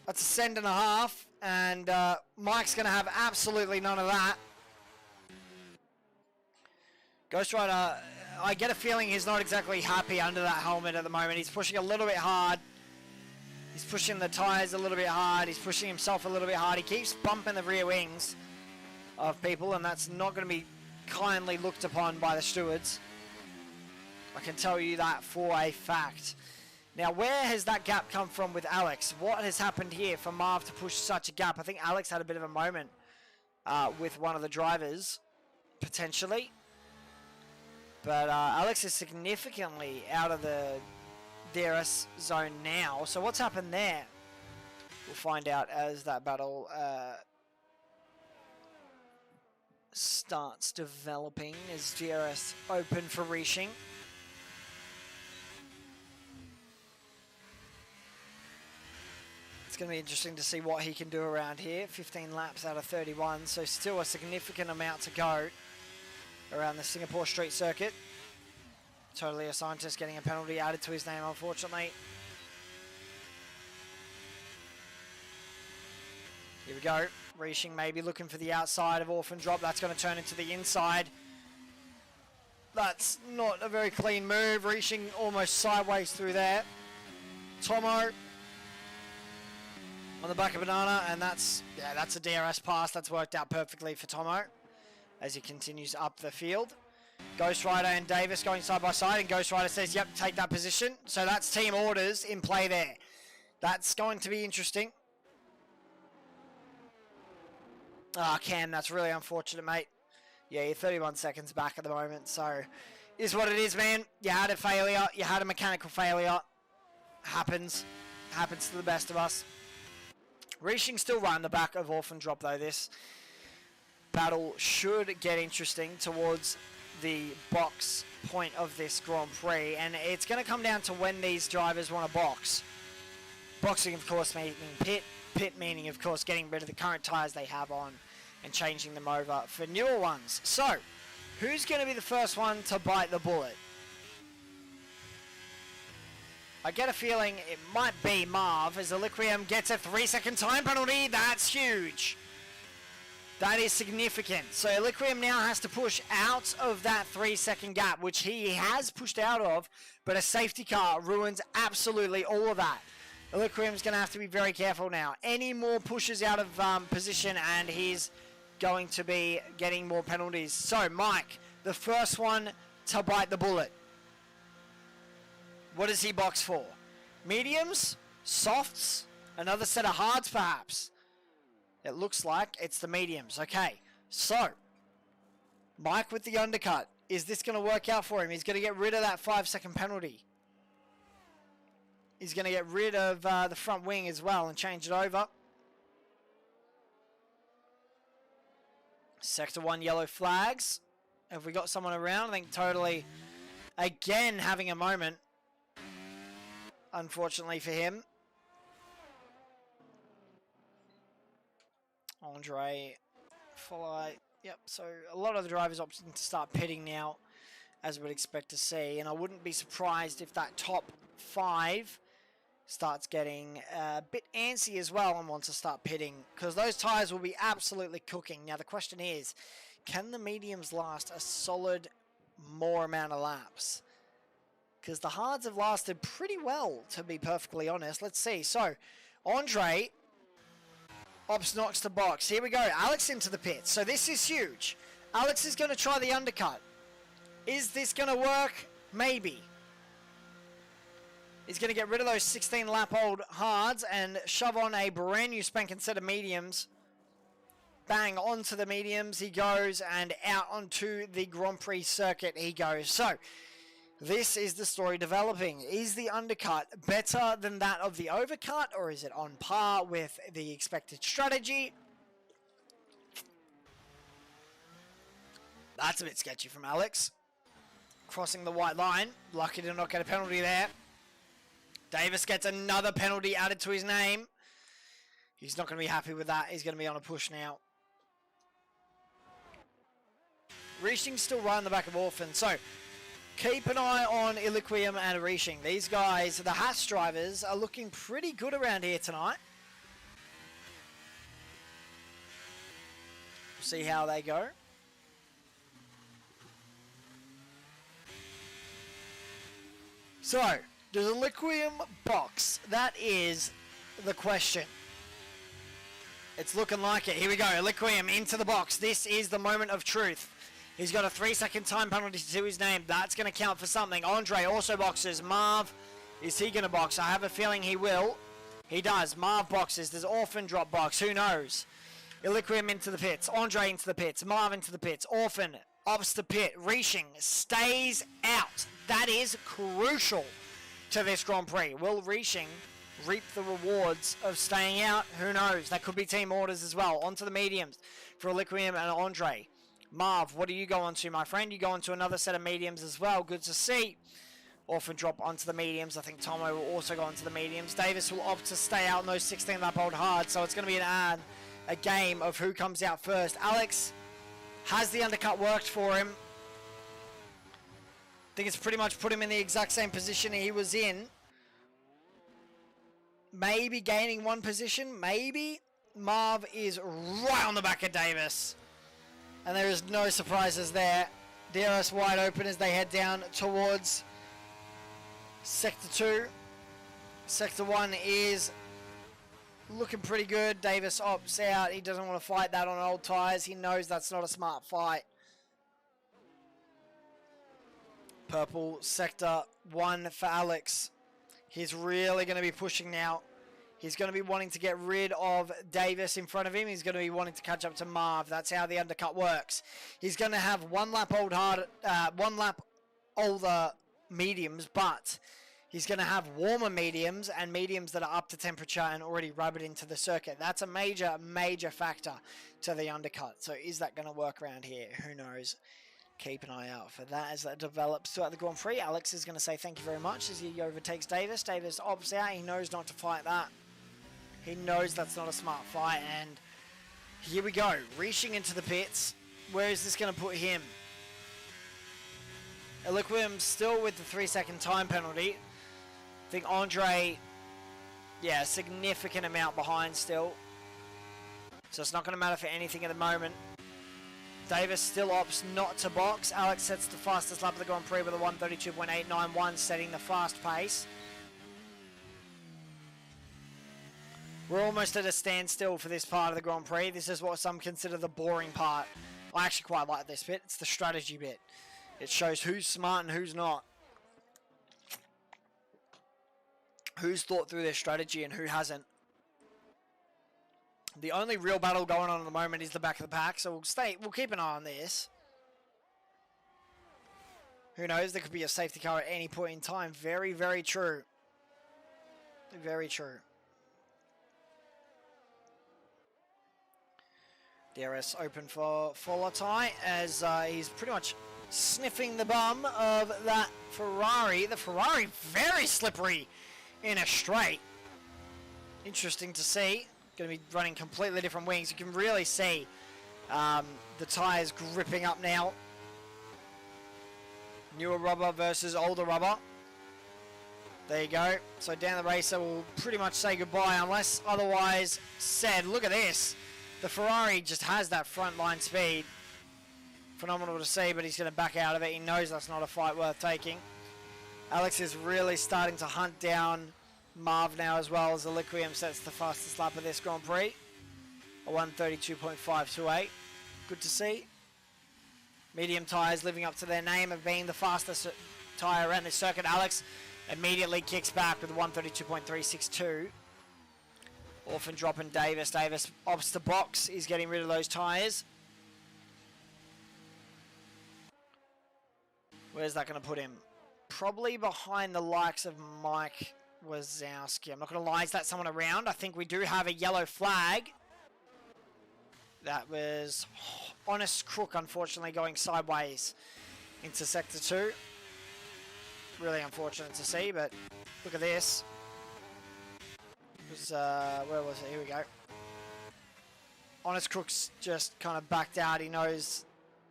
That's a send and a half. And Mike's going to have absolutely none of that. Ghost Rider, I get a feeling he's not exactly happy under that helmet at the moment. He's pushing a little bit hard. He's pushing the tyres a little bit hard. He's pushing himself a little bit hard. He keeps bumping the rear wings of people, and that's not going to be kindly looked upon by the stewards. I can tell you that for a fact. Now, where has that gap come from with Alex? What has happened here for Marv to push such a gap? I think Alex had a bit of a moment with one of the drivers, potentially. But Alex is significantly out of the DRS zone now. So what's happened there? We'll find out as that battle starts developing. Is DRS open for reaching? It's going to be interesting to see what he can do around here. 15 laps out of 31, so still a significant amount to go around the Singapore Street Circuit. Totally a scientist getting a penalty added to his name, unfortunately. Here we go. Reaching maybe looking for the outside of Orphan Drop. That's going to turn into the inside. That's not a very clean move. Reaching almost sideways through there. Tomo on the back of Banana, and that's a DRS pass. That's worked out perfectly for Tomo as he continues up the field. Ghost Rider and Davis going side by side, and Ghost Rider says, yep, take that position. So that's team orders in play there. That's going to be interesting. Ah, Cam, that's really unfortunate, mate. Yeah, you're 31 seconds back at the moment, so is what it is, man. You had a failure. You had a mechanical failure. Happens. Happens to the best of us. Reaching still right in the back of Orphan Drop, though. This battle should get interesting towards the box point of this Grand Prix, and it's going to come down to when these drivers want to box. Boxing, of course, meaning pit. Pit meaning, of course, getting rid of the current tyres they have on and changing them over for newer ones. So, who's going to be the first one to bite the bullet? I get a feeling it might be Marv, as Aliquium gets a 3-second time penalty. That's huge. That is significant. So Aliquium now has to push out of that 3-second gap, which he has pushed out of, but a safety car ruins absolutely all of that. Aliquium's going to have to be very careful now. Any more pushes out of position, and he's going to be getting more penalties. So, Mike, the first one to bite the bullet. What does he box for? Mediums? Softs? Another set of hards, perhaps? It looks like it's the mediums. Okay, so Mike with the undercut. Is this going to work out for him? He's going to get rid of that 5-second penalty. He's going to get rid of the front wing as well and change it over. Sector 1 yellow flags. Have we got someone around? I think totally, again, having a moment. Unfortunately for him. Andre, follow. Yep, so a lot of the drivers opting to start pitting now, as we'd expect to see. And I wouldn't be surprised if that top 5 starts getting a bit antsy as well and wants to start pitting, because those tyres will be absolutely cooking. Now the question is, can the mediums last a solid more amount of laps? Because the hards have lasted pretty well, to be perfectly honest. Let's see. So, Andre opts knocks the box. Here we go. Alex into the pits. So this is huge. Alex is going to try the undercut. Is this going to work? Maybe. He's going to get rid of those 16-lap-old hards and shove on a brand new spanking set of mediums. Bang, onto the mediums he goes, and out onto the Grand Prix circuit he goes. So, this is the story developing. Is the undercut better than that of the overcut, or is it on par with the expected strategy? That's a bit sketchy from Alex. Crossing the white line. Lucky to not get a penalty there. Davis gets another penalty added to his name. He's not going to be happy with that. He's going to be on a push now. Reaching still right in the back of Orphan. So, keep an eye on Iliquium and Reaching. These guys, the Haas drivers, are looking pretty good around here tonight. We'll see how they go. So, does Iliquium box? That is the question. It's looking like it. Here we go. Iliquium into the box. This is the moment of truth. He's got a 3-second time penalty to his name. That's going to count for something. Andre also boxes. Marv, is he going to box? I have a feeling he will. He does. Marv boxes. There's Orphan drop box. Who knows? Iliquium into the pits. Andre into the pits. Marv into the pits. Orphan opts the pit. Reaching stays out. That is crucial to this Grand Prix. Will Reaching reap the rewards of staying out? Who knows? That could be team orders as well. Onto the mediums for Iliquium and Andre. Marv, what do you go on to, my friend? You go on to another set of mediums as well. Good to see. Orphan drop onto the mediums. I think Tomo will also go onto the mediums. Davis will opt to stay out in those 16-lap-old hards, so it's going to be a game of who comes out first. Alex, has the undercut worked for him? I think it's pretty much put him in the exact same position he was in. Maybe gaining one position, maybe. Marv is right on the back of Davis. And there is no surprises there. DRS wide open as they head down towards Sector 2. Sector 1 is looking pretty good. Davis opts out. He doesn't want to fight that on old tyres. He knows that's not a smart fight. Purple Sector 1 for Alex. He's really going to be pushing now. He's going to be wanting to get rid of Davis in front of him. He's going to be wanting to catch up to Marv. That's how the undercut works. He's going to have one lap older mediums, but he's going to have warmer mediums and mediums that are up to temperature and already rub it into the circuit. That's a major, major factor to the undercut. So is that going to work around here? Who knows? Keep an eye out for that as that develops throughout the Grand Prix. Alex is going to say thank you very much as he overtakes Davis. Davis opts out. He knows not to fight that. He knows that's not a smart fight. And here we go. Reaching into the pits. Where is this going to put him? Iliquium still with the 3-second time penalty. I think Andre, yeah, a significant amount behind still. So it's not going to matter for anything at the moment. Davis still opts not to box. Alex sets the fastest lap of the Grand Prix with a 1:32.891, setting the fast pace. We're almost at a standstill for this part of the Grand Prix. This is what some consider the boring part. I actually quite like this bit. It's the strategy bit. It shows who's smart and who's not. Who's thought through their strategy and who hasn't. The only real battle going on at the moment is the back of the pack, so we'll keep an eye on this. Who knows? There could be a safety car at any point in time. Very, very true. Very true. DRS open for Folatai as he's pretty much sniffing the bum of that Ferrari. The Ferrari very slippery in a straight. Interesting to see. Going to be running completely different wings. You can really see the tyres gripping up now. Newer rubber versus older rubber. There you go. So Dan the Racer will pretty much say goodbye unless otherwise said. Look at this. The Ferrari just has that front line speed. Phenomenal to see, but he's going to back out of it. He knows that's not a fight worth taking. Alex is really starting to hunt down Marv now as well, as the Liquium sets the fastest lap of this Grand Prix. A 1:32.528. Good to see. Medium tyres living up to their name of being the fastest tyre around this circuit. Alex immediately kicks back with a 1:32.362. Orphan dropping Davis. Davis opts the box. He's getting rid of those tyres. Where's that going to put him? Probably behind the likes of Mike Wazowski. I'm not going to lie, is that someone around? I think we do have a yellow flag. That was Honest Crook, unfortunately, going sideways into Sector 2. Really unfortunate to see, but look at this. It was, where was it? Here we go. Honest Crook's just kind of backed out. He knows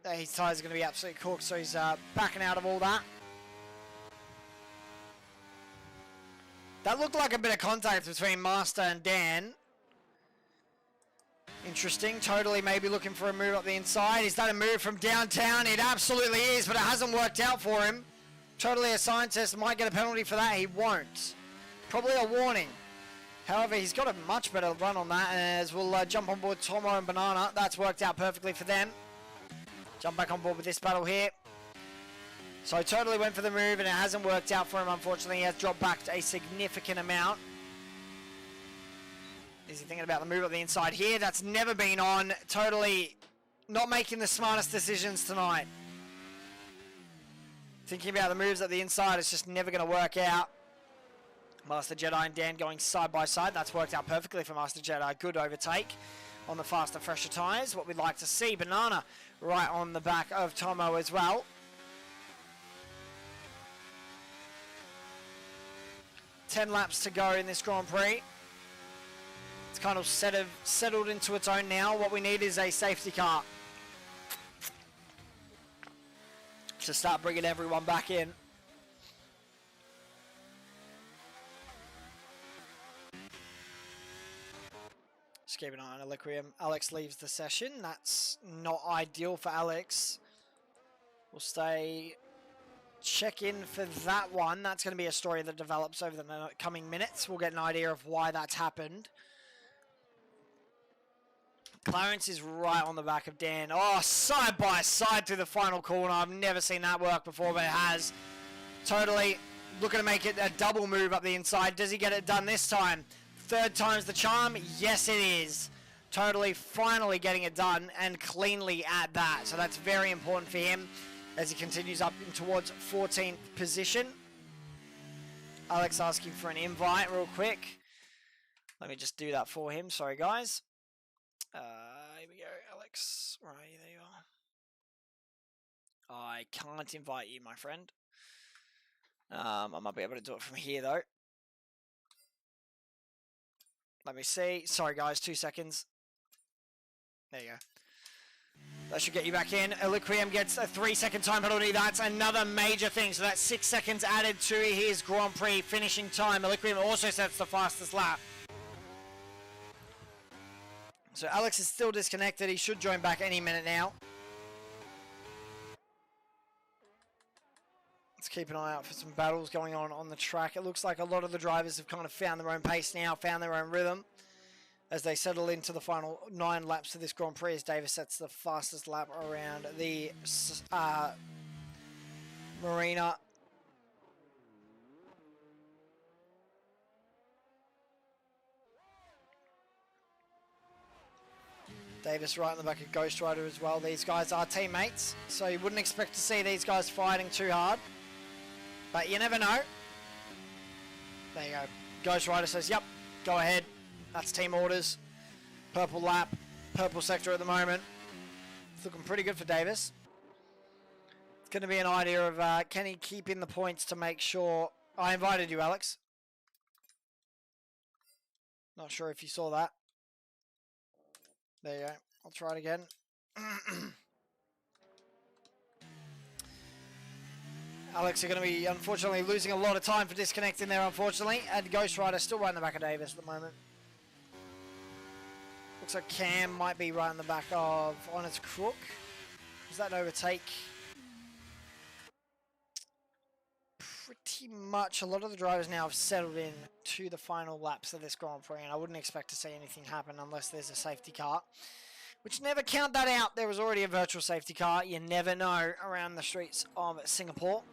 that his tyres are going to be absolutely cooked, so he's backing out of all that. That looked like a bit of contact between Master and Dan. Interesting. Totally maybe looking for a move up the inside. Is that a move from downtown? It absolutely is, but it hasn't worked out for him. Totally a scientist. Might get a penalty for that. He won't. Probably a warning. However, he's got a much better run on that, as we'll jump on board Tomo and Banana. That's worked out perfectly for them. Jump back on board with this battle here. So totally went for the move, and it hasn't worked out for him, unfortunately. He has dropped back a significant amount. Is he thinking about the move up the inside here? That's never been on. Totally not making the smartest decisions tonight. Thinking about the moves at the inside, it's just never going to work out. Master Jedi and Dan going side by side. That's worked out perfectly for Master Jedi. Good overtake on the faster, fresher tyres. What we'd like to see. Banana right on the back of Tomo as well. Ten laps to go in this Grand Prix. It's kind of settled into its own now. What we need is a safety car to start bringing everyone back in. Just keep an eye on Equilibrium. Alex leaves the session. That's not ideal for Alex. We'll stay check in for that one. That's going to be a story that develops over the coming minutes. We'll get an idea of why that's happened. Clarence is right on the back of Dan. Oh, side by side through the final corner. I've never seen that work before, but it has. Totally looking to make it a double move up the inside. Does he get it done this time? Third time's the charm. Yes, it is. Totally finally getting it done, and cleanly at that. So that's very important for him as he continues up in towards 14th position. Alex asking for an invite real quick. Let me just do that for him. Sorry, guys. Here we go, Alex. Right, there you are. I can't invite you, my friend. I might be able to do it from here, though. Let me see. Sorry, guys. 2 seconds. There you go. That should get you back in. Equilibrium gets a 3-second time penalty. That's another major thing. So that's 6 seconds added to his Grand Prix finishing time. Equilibrium also sets the fastest lap. So Alex is still disconnected. He should join back any minute now. Let's keep an eye out for some battles going on the track. It looks like a lot of the drivers have kind of found their own pace now, found their own rhythm as they settle into the final 9 laps of this Grand Prix, as Davis sets the fastest lap around the Marina. Davis right in the back of Ghost Rider as well. These guys are teammates, so you wouldn't expect to see these guys fighting too hard. But you never know. There you go. Ghost Rider says, yep, go ahead. That's team orders. Purple lap, purple sector at the moment. It's looking pretty good for Davis. It's going to be an idea of can he keep in the points to make sure... I invited you, Alex. Not sure if you saw that. There you go. I'll try it again. Alex are going to be, unfortunately, losing a lot of time for disconnecting there, unfortunately. And Ghost Rider still right in the back of Davis at the moment. Looks like Cam might be right in the back of Honest Crook. Is that an overtake? Pretty much a lot of the drivers now have settled in to the final laps of this Grand Prix, and I wouldn't expect to see anything happen unless there's a safety car. Which, never count that out. There was already a virtual safety car. You never know around the streets of Singapore.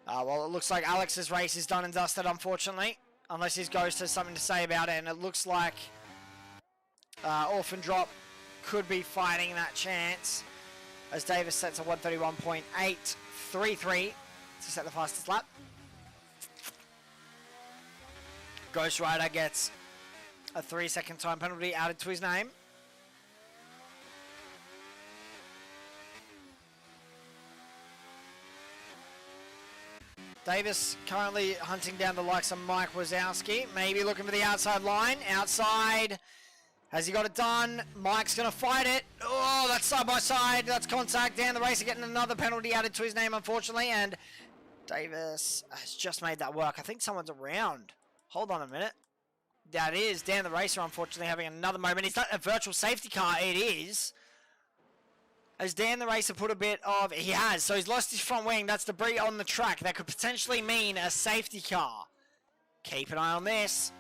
Well, it looks like Alex's race is done and dusted, unfortunately. Unless his Ghost has something to say about it. And it looks like Orphan could be fighting that chance. As Davis sets a 131.833 to set the fastest lap. Ghost Rider gets a 3-second time penalty added to his name. Davis currently hunting down the likes of Mike Wazowski. Maybe looking for the outside line. Outside. Has he got it done? Mike's going to fight it. Oh, that's side by side. That's contact. Dan the Racer getting another penalty added to his name, unfortunately. And Davis has just made that work. I think someone's around. Hold on a minute. That is Dan the Racer, unfortunately, having another moment. Is that a virtual safety car? It is. Has Dan the Racer put a bit of... He has. So he's lost his front wing. That's debris on the track. That could potentially mean a safety car. Keep an eye on this.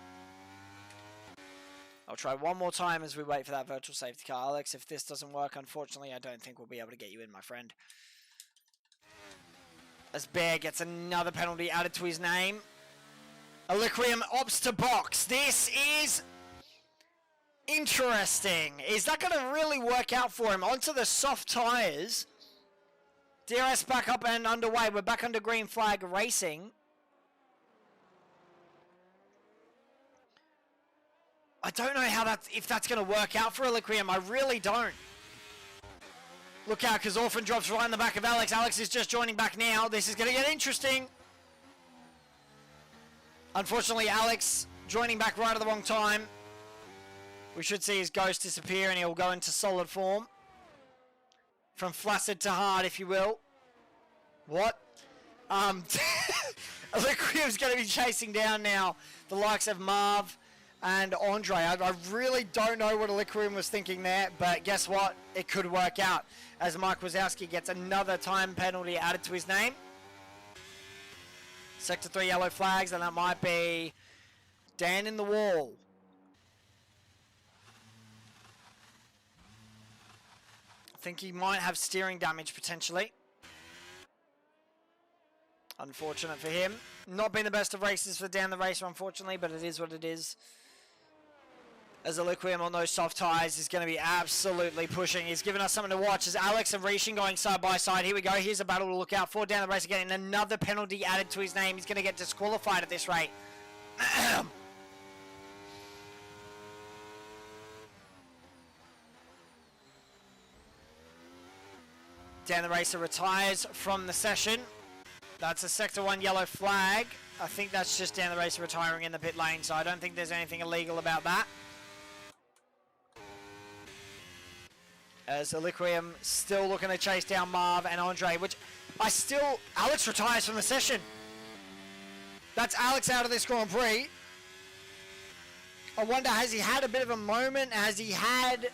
I'll try one more time as we wait for that virtual safety car. Alex, if this doesn't work, unfortunately, I don't think we'll be able to get you in, my friend. As Bear gets another penalty added to his name. Aliquium opts to box. This is interesting. Is that going to really work out for him? Onto the soft tyres. DRS back up and underway. We're back under green flag racing. I don't know how if that's going to work out for Aliquium. I really don't. Look out, because Orphan drops right in the back of Alex. Alex is just joining back now. This is going to get interesting. Unfortunately, Alex joining back right at the wrong time. We should see his Ghost disappear and he'll go into solid form. From flaccid to hard, if you will. What? Aliquium's going to be chasing down now the likes of Marv and Andre. I really don't know what Aliquium was thinking there, but guess what? It could work out as Mike Wazowski gets another time penalty added to his name. Sector 3 yellow flags, and that might be Dan in the wall. I think he might have steering damage potentially. Unfortunate for him. Not been the best of races for Dan the Racer, unfortunately, but it is what it is. As Aliquium on those soft tyres is going to be absolutely pushing. He's given us something to watch as Alex and Rishin going side by side. Here we go. Here's a battle to look out for. Dan the Racer getting another penalty added to his name. He's going to get disqualified at this rate. Dan the Racer retires from the session. That's a Sector 1 yellow flag. I think that's just Dan the Racer retiring in the pit lane, so I don't think there's anything illegal about that. As Aliquium still looking to chase down Marv and Andre, which Alex retires from the session. That's Alex out of this Grand Prix. I wonder, has he had a bit of a moment? Has he had...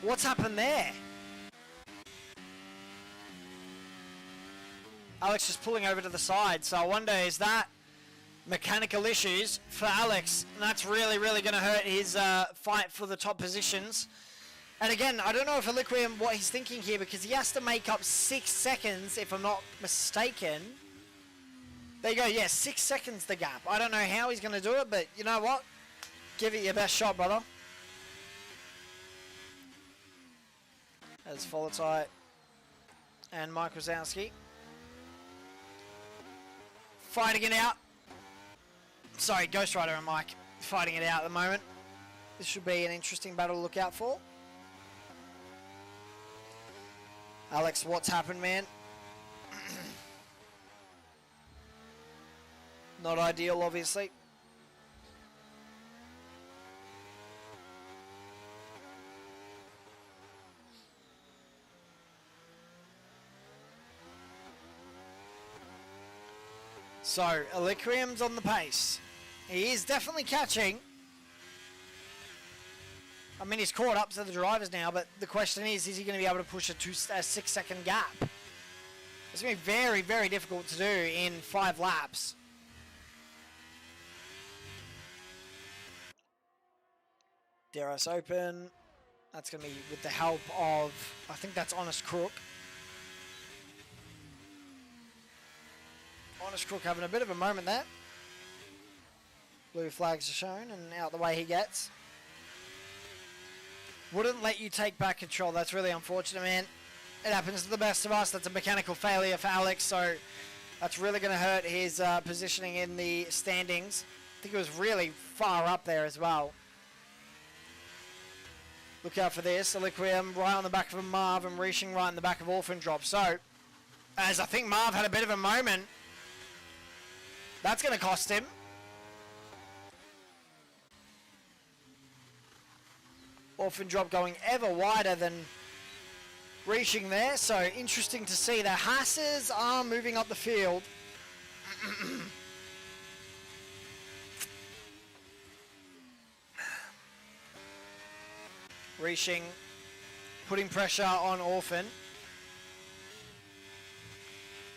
What's happened there? Alex just pulling over to the side, so I wonder, is that mechanical issues for Alex? And that's really, really going to hurt his fight for the top positions. And again, I don't know if Aliquium, what he's thinking here, because he has to make up 6 seconds, if I'm not mistaken. There you go, yeah, 6 seconds the gap. I don't know how he's going to do it, but you know what? give it your best shot, brother. As Folletai and Mike Wazowski fighting it out. Sorry, Ghost Rider and Mike fighting it out at the moment. This should be an interesting battle to look out for. Alex, what's happened, man? Not ideal, obviously. So, Aliquium's on the pace. He is definitely catching. I mean, he's caught up to the drivers now, but the question is he going to be able to push a 6-second gap? It's going to be very, very difficult to do in 5 laps. DRS open. That's going to be with the help of, I think that's Honest Crook. Honest Crook having a bit of a moment there. Blue flags are shown and out the way he gets. Wouldn't let you take back control. That's really unfortunate, man. It happens to the best of us. That's a mechanical failure for Alex, so that's really going to hurt his positioning in the standings. I think it was really far up there as well. Look out for this. Aliquium right on the back of Marv and Reaching right in the back of Orphan Drop. So, as I think Marv had a bit of a moment, that's going to cost him. Orphan Drop going ever wider than Reaching there. So interesting to see. The Hasses are moving up the field. Reaching, putting pressure on Orphan.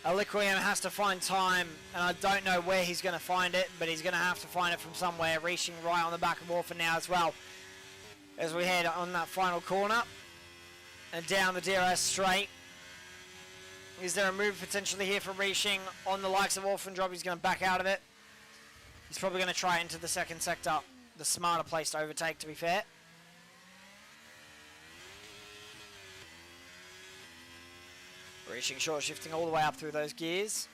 Aliquium has to find time, and I don't know where he's going to find it, but he's going to have to find it from somewhere. Reaching right on the back of Orphan now as well, as we head on that final corner and down the DRS straight. Is there a move potentially here for Reaching on the likes of Orphan Drop? He's going to back out of it. He's probably going to try into the second sector, the smarter place to overtake, to be fair. Reaching short, shifting all the way up through those gears.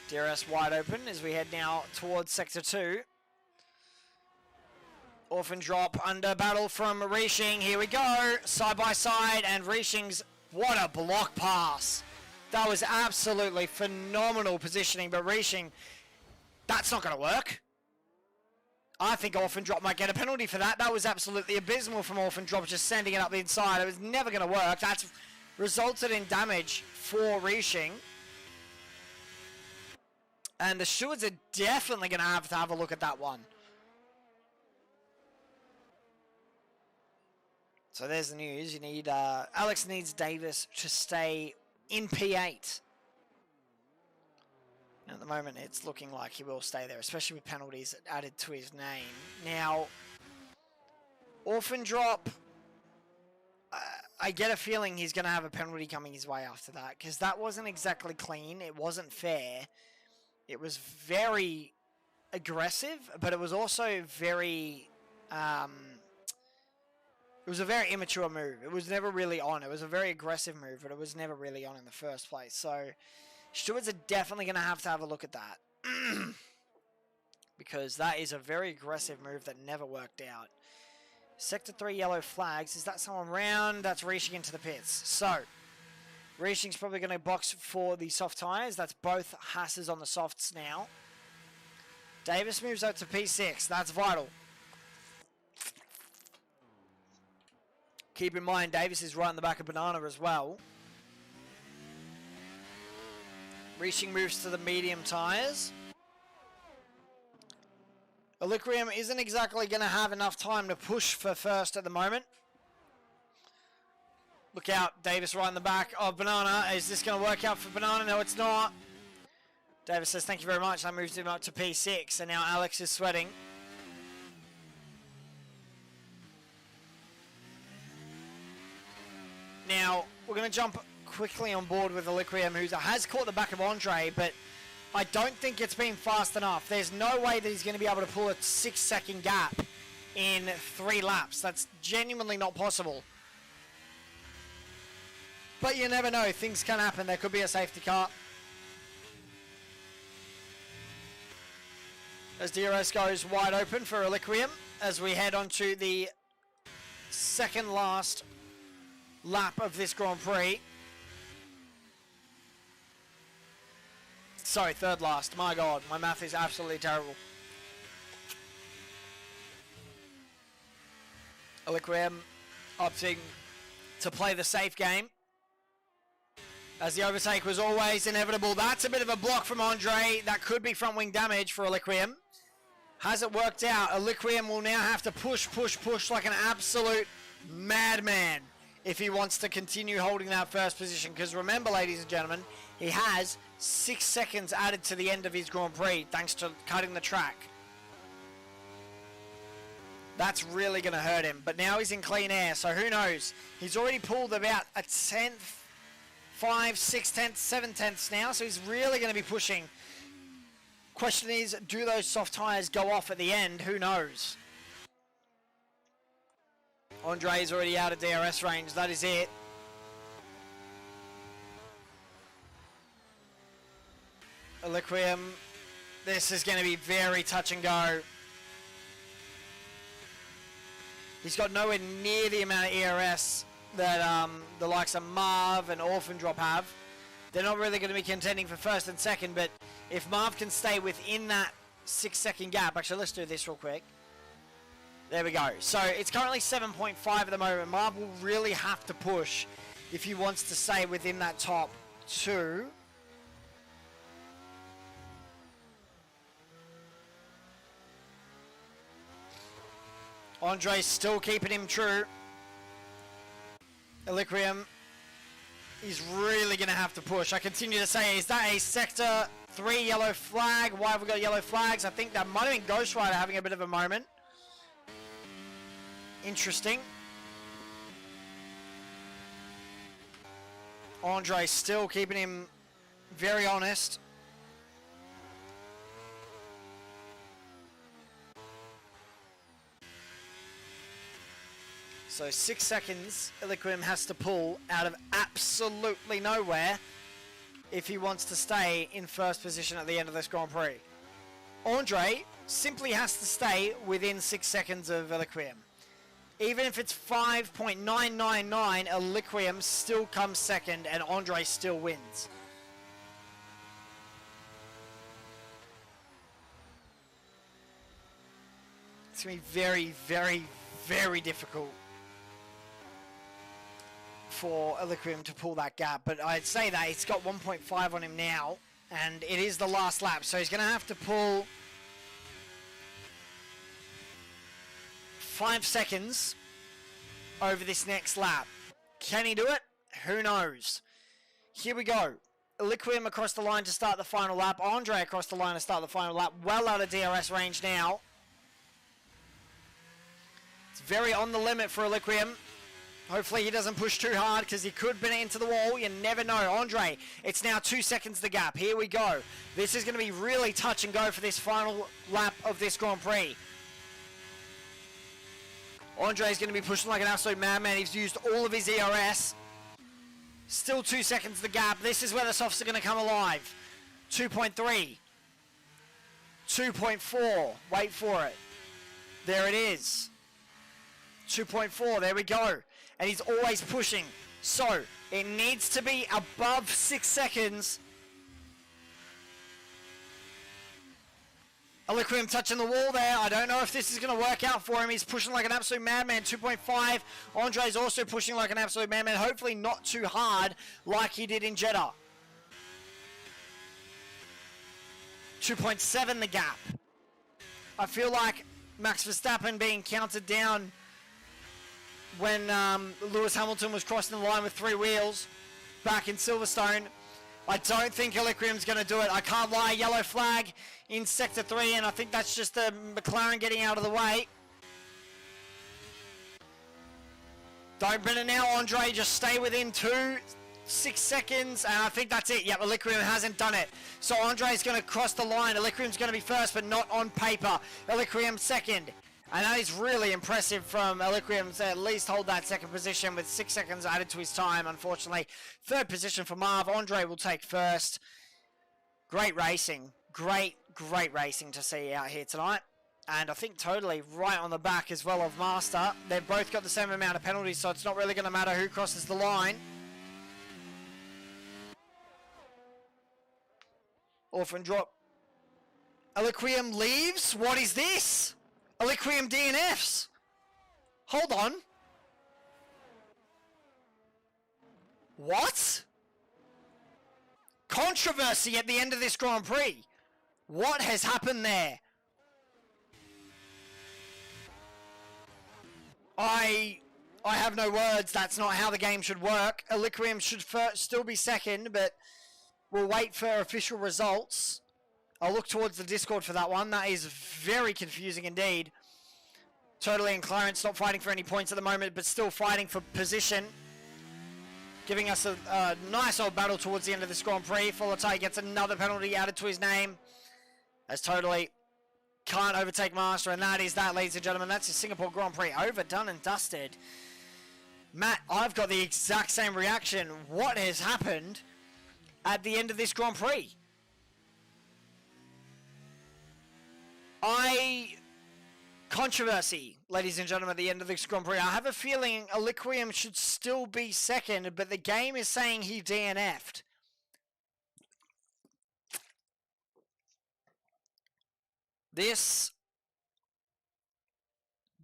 DRS wide open as we head now towards Sector 2. Orphan Drop under battle from Reaching. Here we go, side by side, and Reaching's, what a block pass. That was absolutely phenomenal positioning, but Reaching, that's not going to work. I think Orphan Drop might get a penalty for that. That was absolutely abysmal from Orphan Drop, just sending it up the inside. It was never going to work. That's resulted in damage for Reaching. And the stewards are definitely going to have a look at that one. So there's the news. You need Alex needs Davis to stay in P8. At the moment, it's looking like he will stay there, especially with penalties added to his name. Now, Orphan Drop, I get a feeling he's going to have a penalty coming his way after that, because that wasn't exactly clean. It wasn't fair. It was very aggressive, but it was also very... it was a very immature move. It was never really on. It was a very aggressive move, but it was never really on in the first place. So, stewards are definitely going to have a look at that. Because that is a very aggressive move that never worked out. Sector 3 yellow flags. Is that someone round? That's Reaching into the pits. So, Reaching's probably going to box for the soft tyres. That's both Hasses on the softs now. Davis moves out to P6. That's vital. Keep in mind, Davis is right in the back of Banana as well. Reaching moves to the medium tyres. Aliquium isn't exactly going to have enough time to push for first at the moment. Look out, Davis right in the back of Banana. Is this going to work out for Banana? No, it's not. Davis says thank you very much. That moves him up to P6, and now Alex is sweating. Now, we're going to jump quickly on board with Aliquium, who has caught the back of Andre, but I don't think it's been fast enough. There's no way that he's going to be able to pull a 6-second gap in 3 laps. That's genuinely not possible. But you never know. Things can happen. There could be a safety car. As DRS goes wide open for Reliquium as we head on to the second last lap of this Grand Prix. Sorry, third last. My God, my math is absolutely terrible. Reliquium opting to play the safe game, as the overtake was always inevitable. That's a bit of a block from Andre. That could be front wing damage for Reliquium. Hasn't worked out. Reliquium will now have to push like an absolute madman if he wants to continue holding that first position. Because remember, ladies and gentlemen, he has 6 seconds added to the end of his Grand Prix thanks to cutting the track. That's really going to hurt him. But now he's in clean air, so who knows? He's already pulled about a tenth, 5, 6 tenths, 7 tenths now, so he's really going to be pushing. Question is, do those soft tyres go off at the end? Who knows? Andre's already out of DRS range. That is it. Reliquium. This is going to be very touch and go. He's got nowhere near the amount of ERS that the likes of Marv and Orphan Drop have. They're not really going to be contending for first and second, but if Marv can stay within that 6-second gap... Actually, let's do this real quick. There we go. So it's currently 7.5 at the moment. Marv will really have to push if he wants to stay within that top 2. Andre's still keeping him true. Reliquium is really going to have to push. I continue to say, is that a Sector 3 yellow flag? Why have we got yellow flags? I think that might have been Ghost Rider having a bit of a moment. Interesting. Andre still keeping him very honest. So 6 seconds Reliquium has to pull out of absolutely nowhere if he wants to stay in first position at the end of this Grand Prix. Andre simply has to stay within 6 seconds of Reliquium. Even if it's 5.999, Reliquium still comes second and Andre still wins. It's going to be very, very, very difficult for Reliquium to pull that gap, but I'd say that it's got 1.5 on him now, and it is the last lap, so he's going to have to pull 5 seconds over this next lap. Can he do it? Who knows? Here we go. Reliquium across the line to start the final lap. Andre across the line to start the final lap. Well out of DRS range now. It's very on the limit for Reliquium. Hopefully he doesn't push too hard because he could bring it into the wall. You never know. Andre, it's now 2 seconds the gap. Here we go. This is going to be really touch and go for this final lap of this Grand Prix. Andre's going to be pushing like an absolute madman. He's used all of his ERS. Still 2 seconds the gap. This is where the softs are going to come alive. 2.3. 2.4. Wait for it. There it is. 2.4. There we go. And he's always pushing. So, it needs to be above 6 seconds. Reliquium touching the wall there. I don't know if this is going to work out for him. He's pushing like an absolute madman. 2.5. Andre's also pushing like an absolute madman. Hopefully not too hard like he did in Jeddah. 2.7 the gap. I feel like Max Verstappen being counted down when Lewis Hamilton was crossing the line with 3 wheels back in Silverstone. I don't think Reliquium's going to do it. I can't lie. Yellow flag in Sector 3, and I think that's just the McLaren getting out of the way. Don't bend it now, Andre. Just stay within 2 6 seconds, and I think that's it. Yep, Eliquium hasn't done it. So Andre's going to cross the line. Eliquium's going to be first, but not on paper. Eliquium second. And that is really impressive from Eliquium to at least hold that second position with 6 seconds added to his time, unfortunately. Third position for Marv. Andre will take first. Great racing. Great racing to see out here tonight. And I think totally right on the back as well of Master. They've both got the same amount of penalties, so it's not really going to matter who crosses the line. Orphan drop. Eliquium leaves? What is this? Eliquium DNFs. Hold on. What? Controversy at the end of this Grand Prix. What has happened there? I have no words. That's not how the game should work. Eliquium should still be second, but we'll wait for official results. I'll look towards the Discord for that one. That is very confusing indeed. Totally and Clarence not fighting for any points at the moment, but still fighting for position. Giving us a nice old battle towards the end of this Grand Prix. Folatai gets another penalty added to his name. As Totally can't overtake Master, and that is that, ladies and gentlemen. That's the Singapore Grand Prix over, done and dusted. Matt, I've got the exact same reaction. What has happened at the end of this Grand Prix? Controversy, ladies and gentlemen, at the end of this Grand Prix. I have a feeling Eliquium should still be second, but the game is saying he DNF'd. This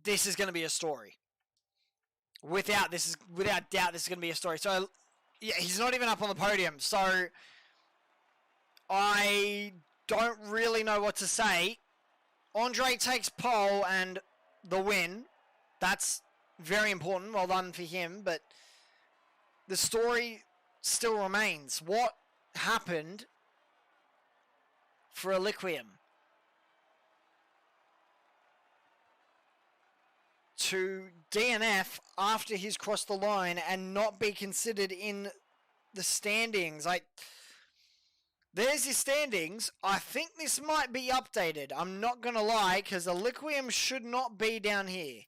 is going to be a story. Without doubt, this is going to be a story. So, yeah, he's not even up on the podium. So, I don't really know what to say. Andre takes pole and the win. That's very important. Well done for him. But the story still remains. What happened for Eliquium to DNF after he's crossed the line and not be considered in the standings? There's his standings. I think this might be updated. I'm not going to lie, because Eliquium should not be down here.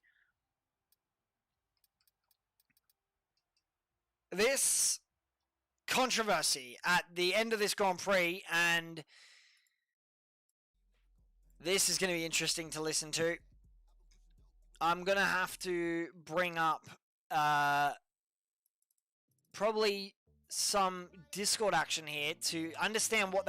This controversy at the end of this Grand Prix, and this is going to be interesting to listen to. I'm going to have to bring up probably some Discord action here to understand what